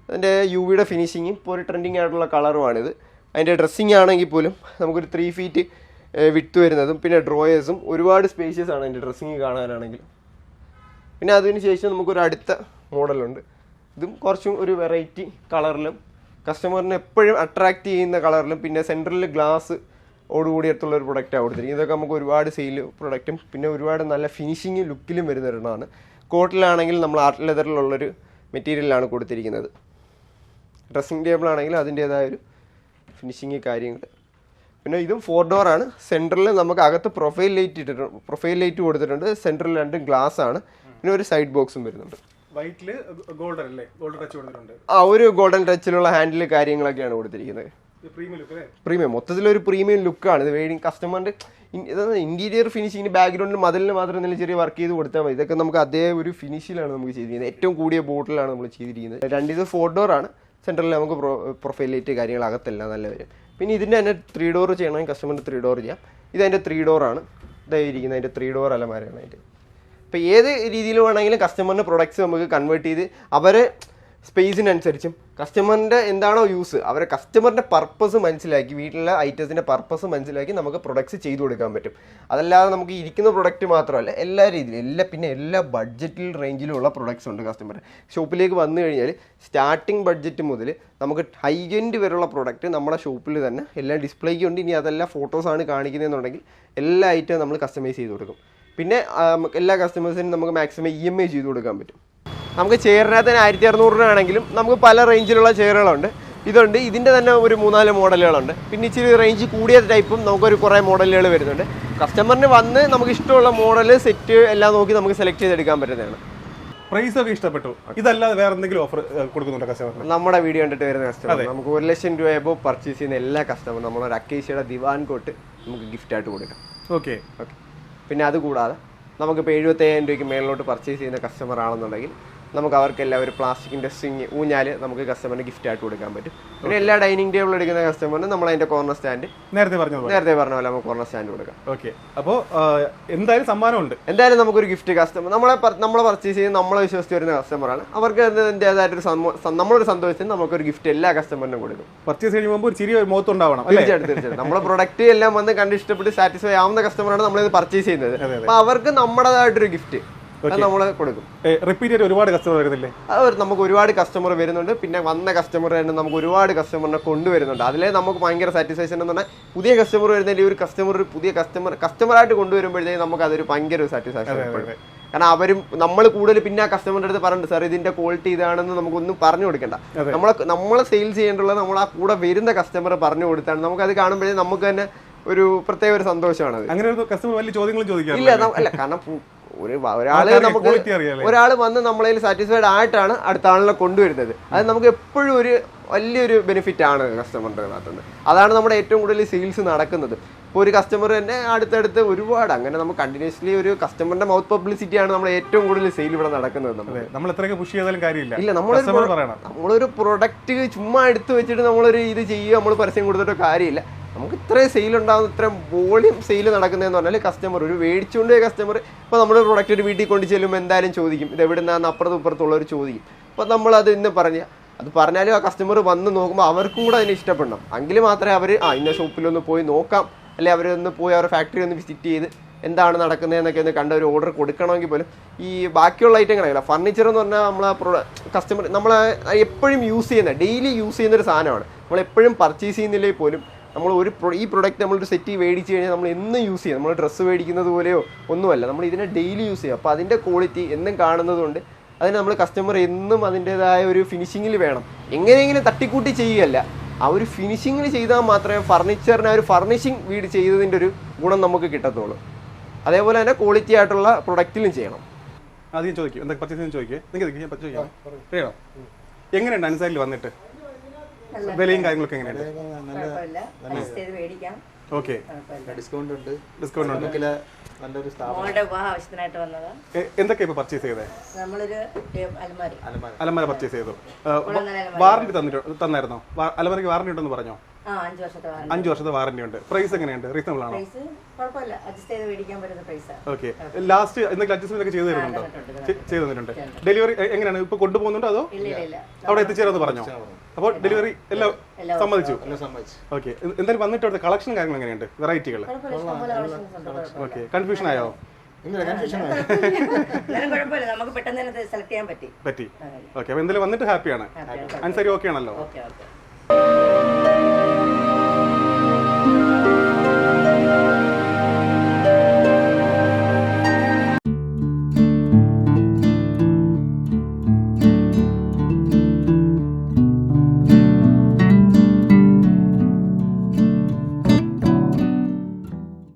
Speaker 1: അതിൻ്റെ യുടെ ഫിനിഷിങ്ങും ഇപ്പോൾ ഒരു ട്രെൻഡിങ് ആയിട്ടുള്ള കളറുമാണിത്. അതിൻ്റെ ഡ്രസ്സിങ് ആണെങ്കിൽ പോലും നമുക്കൊരു 3 feet വിട്ട് വരുന്നതും പിന്നെ ഡ്രോയേഴ്സും ഒരുപാട് സ്പേഷ്യസ് ആണ് അതിൻ്റെ ഡ്രസ്സിങ് കാണാനാണെങ്കിൽ. പിന്നെ അതിന് ശേഷം നമുക്കൊരു അടുത്ത മോഡലുണ്ട്. ഇതും കുറച്ചും ഒരു വെറൈറ്റി കളറിലും കസ്റ്റമറിനെ എപ്പോഴും അട്രാക്റ്റ് ചെയ്യുന്ന കളറിലും പിന്നെ സെൻട്രലിൽ ഗ്ലാസ് ഓടുകൂടിയിട്ടുള്ള ഒരു പ്രൊഡക്റ്റാണ് കൊടുത്തിരിക്കുന്നത്. ഇതൊക്കെ നമുക്ക് ഒരുപാട് സെയിൽ പ്രൊഡക്റ്റും പിന്നെ ഒരുപാട് നല്ല ഫിനിഷിങ് ലുക്കിലും വരുന്ന ഒരെണ്ണമാണ്. കോട്ടിലാണെങ്കിൽ നമ്മൾ ആർട്ട് ലെതറിലുള്ളൊരു മെറ്റീരിയലാണ് കൊടുത്തിരിക്കുന്നത്. ഡ്രസ്സിങ് ടേബിൾ ആണെങ്കിൽ അതിൻ്റേതായൊരു ഫിനിഷിങ് കാര്യങ്ങൾ. പിന്നെ ഇതും 4 door ആണ്. സെൻറ്ററിൽ നമുക്ക് അകത്ത് പ്രൊഫൈൽ ലൈറ്റ് കൊടുത്തിട്ടുണ്ട്. സെൻറ്ററിൽ 2 ഗ്ലാസ് ആണ്. പിന്നെ ഒരു സൈഡ് ബോക്സും വരുന്നുണ്ട്.
Speaker 2: വൈറ്റില് ഗോൾഡൻ അല്ലേ, ഗോൾഡൻ ടച്ച് കൊടുത്തിട്ടുണ്ട്.
Speaker 1: ഒരു ഗോൾഡൻ ടച്ചിലുള്ള ഹാൻഡിൽ കാര്യങ്ങളൊക്കെയാണ് കൊടുത്തിരിക്കുന്നത്. പ്രീമിയം മൊത്തത്തിലൊരു പ്രീമിയം ലുക്കാണ് ഇത്. വെയിറ്റിംഗ് കസ്റ്റമറിൻ്റെ ഇന്റീരിയർ ഫിനിഷിങ്ങിന് ബാക്ക്ഗ്രൗണ്ടിൽ മതിലിന് മാത്രം എന്തെങ്കിലും ചെറിയ വർക്ക് ചെയ്ത് കൊടുത്താൽ മതി. ഇതൊക്കെ നമുക്ക് അതേ ഒരു ഫിനിഷിലാണ് നമുക്ക് ചെയ്തിരിക്കുന്നത്. ഏറ്റവും കൂടിയ ബോട്ടിലാണ് നമ്മൾ ചെയ്തിരിക്കുന്നത്. 2 ഇത് 4 door ആണ്. സെൻറ്ററിൽ നമുക്ക് പ്രൊഫൈൽ ലൈറ്റ് കാര്യങ്ങൾ അകത്തെല്ലാം നല്ല വരും. പിന്നെ ഇതിൻ്റെ തന്നെ 3 door ചെയ്യണമെങ്കിൽ കസ്റ്റമറിന് 3 door ചെയ്യാം. ഇതതിൻ്റെ 3 door ആണ്. ഇതായിരിക്കുന്നത് അതിൻ്റെ 3 door അലമാരയാണ് അതിൻ്റെ. അപ്പോൾ ഏത് രീതിയിൽ വേണമെങ്കിലും കസ്റ്റമറിൻ്റെ പ്രൊഡക്ട്സ് നമുക്ക് കൺവേർട്ട് ചെയ്ത് അവരെ സ്പേസിനനുസരിച്ചും കസ്റ്റമറിൻ്റെ എന്താണോ യൂസ് അവരെ കസ്റ്റമറിൻ്റെ പർപ്പസ് മനസ്സിലാക്കി വീട്ടിലെ ഐറ്റംസിൻ്റെ പർപ്പസ് മനസ്സിലാക്കി നമുക്ക് പ്രൊഡക്ട്സ് ചെയ്തു കൊടുക്കാൻ പറ്റും. അതല്ലാതെ നമുക്ക് ഇരിക്കുന്ന പ്രൊഡക്റ്റ് മാത്രമല്ല എല്ലാ രീതിയിലും പിന്നെ എല്ലാ ബഡ്ജറ്റിൽ റേഞ്ചിലുമുള്ള പ്രൊഡക്ട്സ് ഉണ്ട്. കസ്റ്റമർ ഷോപ്പിലേക്ക് വന്നു കഴിഞ്ഞാൽ സ്റ്റാർട്ടിങ് ബഡ്ജറ്റ് മുതൽ നമുക്ക് ഹൈ എൻഡ് വരെയുള്ള പ്രൊഡക്റ്റ് നമ്മുടെ ഷോപ്പിൽ തന്നെ എല്ലാം ഡിസ്പ്ലേക്ക് ഉണ്ട്. ഇനി അതെല്ലാം ഫോട്ടോസാണ് കാണിക്കുന്നതെന്നുണ്ടെങ്കിൽ എല്ലാ ഐറ്റവും നമ്മൾ കസ്റ്റമൈസ് ചെയ്ത് കൊടുക്കും. പിന്നെ എല്ലാ കസ്റ്റമേഴ്സിനും നമുക്ക് മാക്സിമം EMI ചെയ്ത് കൊടുക്കാൻ പറ്റും. നമുക്ക് ചെയറിനകത്ത് തന്നെ 1600 രൂപയാണെങ്കിലും നമുക്ക് പല റേഞ്ചിലുള്ള ചെയറുകളുണ്ട്. ഇതുണ്ട്. ഇതിൻ്റെ തന്നെ ഒരു 3-4 മോഡലുകളുണ്ട്. പിന്നെ ഇച്ചിരി റേഞ്ച് കൂടിയ ടൈപ്പും നമുക്കൊരു കുറേ മോഡലുകൾ വരുന്നുണ്ട്. കസ്റ്റമറിന് വന്ന് നമുക്ക് ഇഷ്ടമുള്ള മോഡൽ സെറ്റ് എല്ലാം നോക്കി നമുക്ക് സെലക്ട് ചെയ്തെടുക്കാൻ പറ്റുന്നതാണ്.
Speaker 2: പ്രൈസ് ഒക്കെ ഇഷ്ടപ്പെട്ടു. ഇതല്ലാതെ വേറെ എന്തെങ്കിലും ഓഫർ കൊടുക്കുന്നുണ്ടോ കസ്റ്റമറിന്?
Speaker 1: നമ്മുടെ വീഡിയോ കണ്ടിട്ട് വരുന്ന കസ്റ്റമർ നമുക്ക് 1 ലക്ഷം രൂപ എബോ പർച്ചേസ് ചെയ്യുന്ന എല്ലാ കസ്റ്റമറും നമ്മളൊരു അക്കേഷ്യയുടെ ദിവാൻ കോട്ട് നമുക്ക് ഗിഫ്റ്റായിട്ട് കൊടുക്കാം.
Speaker 2: ഓക്കെ.
Speaker 1: പിന്നെ അതുകൂടാതെ നമുക്കിപ്പോൾ 75,000 രൂപയ്ക്ക് മേളിലോട്ട് പർച്ചേസ് ചെയ്യുന്ന കസ്റ്റമർ ആണെന്നുണ്ടെങ്കിൽ നമുക്ക് അവർക്കെല്ലാം ഒരു പ്ലാസ്റ്റിക്കിൻ്റെ സ്വിങ് ഊഞ്ഞാൽ നമുക്ക് കസ്റ്റമറിന് ഗിഫ്റ്റായിട്ട് കൊടുക്കാൻ പറ്റും. പിന്നെ എല്ലാ ഡൈനിങ് ടേബിൾ എടുക്കുന്ന കസ്റ്റമറിന് നമ്മൾ അതിൻ്റെ കോർണർ സ്റ്റാൻഡ് നേരത്തെ പറഞ്ഞ പോലെ നമുക്ക് കോർണർ സ്റ്റാൻഡ് കൊടുക്കാം.
Speaker 2: ഓക്കെ. അപ്പോൾ എന്തായാലും സമ്മാനമുണ്ട്.
Speaker 1: എന്തായാലും നമുക്കൊരു ഗിഫ്റ്റ് കസ്റ്റമർ നമ്മളെ പർച്ചേസ് ചെയ്യുന്ന നമ്മളെ വിശ്വസിച്ച് വരുന്ന കസ്റ്റമറാണ്. അവർക്ക് അതിൻ്റേതായിട്ടൊരു നമ്മളൊരു സന്തോഷത്തിന് നമുക്കൊരു ഗിഫ്റ്റ് എല്ലാ കസ്റ്റമറിനും കൊടുക്കും.
Speaker 2: പർച്ചേസ് ചെയ്യുമ്പോൾ ഒരു ചെറിയ മുഖത്തുണ്ടാവണം.
Speaker 1: തീർച്ചയായിട്ടും നമ്മളെ പ്രൊഡക്റ്റ് എല്ലാം വന്ന് കണ്ട് ഇഷ്ടപ്പെട്ട് സാറ്റിസ്ഫൈ ആവുന്ന കസ്റ്റമറാണ് നമ്മളിത് പർച്ചേസ് ചെയ്യുന്നത്. അപ്പോൾ അവർക്ക് നമ്മുടേതായിട്ടൊരു ഗിഫ്റ്റ് നമ്മൾ കൊടുക്കും.
Speaker 2: റിപ്പീറ്റ് ഒരുപാട് കസ്റ്റമർ വരുന്നില്ലേ?
Speaker 1: നമുക്ക് ഒരുപാട് കസ്റ്റമർ വരുന്നുണ്ട്. പിന്നെ വന്ന കസ്റ്റമർ തന്നെ നമുക്ക് ഒരുപാട് കസ്റ്റമറിനെ കൊണ്ടുവരുന്നുണ്ട്. അതിലെ നമുക്ക് ഭയങ്കര സാറ്റിസ്ഫാക്ഷൻ എന്ന് പറഞ്ഞാൽ പുതിയ കസ്റ്റമർ വരുന്നതിൻ്റെ ഒരു പുതിയ കസ്റ്റമറായിട്ട് കൊണ്ടുവരുമ്പോഴത്തേക്ക് നമുക്ക് അതൊരു ഭയങ്കര സാറ്റിസ്ഫാക്ഷൻ. കാരണം അവരും നമ്മൾ കൂടുതൽ പിന്നെ ആ കസ്റ്റമറിൻ്റെ അടുത്ത് പറഞ്ഞിട്ട് സാർ ഇതിന്റെ ക്വാളിറ്റി ഇതാണെന്ന് നമുക്കൊന്നും പറഞ്ഞു കൊടുക്കണ്ട. നമ്മളെ സെയിൽസ് ചെയ്യേണ്ടുള്ളത് നമ്മൾ ആ കൂടെ വരുന്ന കസ്റ്റമർ പറഞ്ഞു കൊടുത്താണ്. നമുക്കത് കാണുമ്പോഴേ നമുക്ക് തന്നെ ഒരു പ്രത്യേക ഒരു സന്തോഷമാണ്.
Speaker 2: അങ്ങനെ കസ്റ്റമർ വലിയ ചോദ്യങ്ങളും ചോദിക്കാം.
Speaker 1: ഇല്ല അല്ല, കാരണം ഒരാൾ വന്ന് നമ്മളതിൽ സാറ്റിസ്ഫൈഡ് ആയിട്ടാണ് അടുത്ത ആളിനെ കൊണ്ടുവരുന്നത്. അത് നമുക്ക് എപ്പോഴും ഒരു വലിയൊരു ബെനിഫിറ്റ് ആണ് കസ്റ്റമറിന്റെ ഭാഗത്തുനിന്ന്. അതാണ് നമ്മുടെ ഏറ്റവും കൂടുതൽ സെയിൽസ് നടക്കുന്നത്. ഇപ്പോൾ ഒരു കസ്റ്റമർ തന്നെ അടുത്തടുത്ത് ഒരുപാട് അങ്ങനെ നമുക്ക് കണ്ടിന്യൂസ്ലി ഒരു കസ്റ്റമറിന്റെ മൗത്ത് പബ്ലിസിറ്റിയാണ് നമ്മൾ ഏറ്റവും കൂടുതൽ സെയിൽ ഇവിടെ നടക്കുന്നത്.
Speaker 2: നമ്മൾ എത്രയൊക്കെ പുഷ് ചെയ്താലും കാര്യമില്ല.
Speaker 1: ഇല്ല, നമ്മളൊരു പ്രൊഡക്റ്റ് ചുമ്മാ എടുത്ത് വെച്ചിട്ട് നമ്മളൊരു ഇത് ചെയ്യുക, നമ്മൾ പരസ്യം കൊടുത്തിട്ടോ കാര്യമില്ല. നമുക്ക് ഇത്രയും സെയിൽ ഉണ്ടാകുന്ന ഇത്രയും വോളിയം സെയിൽ നടക്കുന്നതെന്ന് പറഞ്ഞാൽ കസ്റ്റമർ ഒരു മേടിച്ചുകൊണ്ട് പോയ കസ്റ്റമർ ഇപ്പോൾ നമ്മൾ പ്രൊഡക്റ്റ് ഒരു വീട്ടിൽ കൊണ്ട് ചെല്ലുമ്പോൾ എന്തായാലും ചോദിക്കും ഇത് എവിടെ നിന്നാണ് അപ്പുറത്തും ഇപ്പുറത്തുള്ളവർ ചോദിക്കും. അപ്പോൾ നമ്മളത് ഇന്ന് പറഞ്ഞാലും ആ കസ്റ്റമർ വന്ന് നോക്കുമ്പോൾ അവർക്കും കൂടെ അതിനെ ഇഷ്ടപ്പെടണം. എങ്കിൽ മാത്രമേ അവർ ഇന്ന ഷോപ്പിലൊന്ന് പോയി നോക്കാം, അല്ലെ അവരൊന്ന് പോയി അവരുടെ ഫാക്ടറി ഒന്ന് വിസിറ്റ് ചെയ്ത് എന്താണ് നടക്കുന്നതെന്നൊക്കെ ഒന്ന് കണ്ട ഒരു ഓർഡർ കൊടുക്കണമെങ്കിൽ പോലും ഈ ബാക്കിയുള്ള ഐറ്റങ്ങളാണ്. ഫർണിച്ചർ എന്ന് പറഞ്ഞാൽ നമ്മളെ കസ്റ്റമർ നമ്മളെ എപ്പോഴും യൂസ് ചെയ്യുന്ന ഡെയിലി യൂസ് ചെയ്യുന്നൊരു സാധനമാണ്. നമ്മളെപ്പോഴും പർച്ചേസ് ചെയ്യുന്നില്ലെങ്കിൽ പോലും നമ്മൾ ഈ പ്രൊഡക്റ്റ് നമ്മളൊരു സെറ്റ് മേടിച്ച് കഴിഞ്ഞാൽ നമ്മൾ എന്നും യൂസ് ചെയ്യും. നമ്മൾ ഡ്രസ്സ് മേടിക്കുന്നത് പോലെയോ ഒന്നുമല്ല, നമ്മൾ ഇതിനെ ഡെയിലി യൂസ് ചെയ്യും. അപ്പോൾ അതിൻ്റെ ക്വാളിറ്റി എന്നും കാണുന്നതുകൊണ്ട് അതിന് നമ്മൾ കസ്റ്റമർ എന്നും അതിൻ്റേതായ ഒരു ഫിനിഷിങ്ങിൽ വേണം. എങ്ങനെയെങ്കിലും തട്ടിക്കൂട്ടി ചെയ്യുകയല്ല, ആ ഒരു ഫിനിഷിങ്ങിൽ ചെയ്താൽ മാത്രമേ ഫർണിച്ചറിന് ആ ഒരു ഫർണിഷിങ് വീട് ചെയ്തതിൻ്റെ ഒരു ഗുണം നമുക്ക് കിട്ടത്തുള്ളൂ. അതേപോലെ തന്നെ ക്വാളിറ്റി ആയിട്ടുള്ള പ്രൊഡക്റ്റിലും ചെയ്യണം.
Speaker 2: ആദ്യം ചോദിക്കും എന്താ പർച്ചേസ് ചോദിക്കുക. എങ്ങനെയുണ്ട് അൻസാരിൽ വന്നിട്ട് വിലയും കാര്യങ്ങളൊക്കെ എങ്ങനെയുണ്ട്? ഓക്കെ. ഡിസ്കൗണ്ട് ഉണ്ട്. എന്തൊക്കെയാ ഇപ്പൊ പർച്ചേസ് ചെയ്തത്? അലമാര പർച്ചേസ് ചെയ്തു. വാറന്റി തന്നായിരുന്നോ? അലമാരയ്ക്ക് വാറന്റി ഉണ്ടെന്ന് പറഞ്ഞോ? 5 വർഷത്തെ വാറന്റി ഉണ്ട്. പ്രൈസ് എങ്ങനെയുണ്ട്? റീസണബിൾ ആണോ? ഓക്കെ. ലാസ്റ്റ് എന്തെങ്കിലും അഡ്ജസ്റ്റ്മെന്റ് ഒക്കെ ചെയ്തു തരുന്നുണ്ടോ? ചെയ്തു തന്നിട്ടുണ്ട്. ഡെലിവറി എങ്ങനെയാണ്? ഇപ്പൊ കൊണ്ടുപോകുന്നുണ്ടോ അതോ അവിടെ എത്തിച്ചേരാന്ന് പറഞ്ഞോ? അപ്പോൾ ഡെലിവറി എല്ലാം സമ്മതിച്ചു. ഓക്കെ. എന്തായാലും വന്നിട്ട് അവിടുത്തെ കളക്ഷൻ കാര്യങ്ങൾ എങ്ങനെയുണ്ട്? വെറൈറ്റികൾ? ഓക്കെ. കൺഫ്യൂഷൻ ആയോ?
Speaker 3: നമുക്ക് പെട്ടെന്ന് സെലക്ട് ചെയ്യാൻ പറ്റി.
Speaker 2: ഓക്കെ. അപ്പൊ എന്തായാലും വന്നിട്ട് ഹാപ്പിയാണ്. അൻസാരി ഓക്കെ ആണല്ലോ?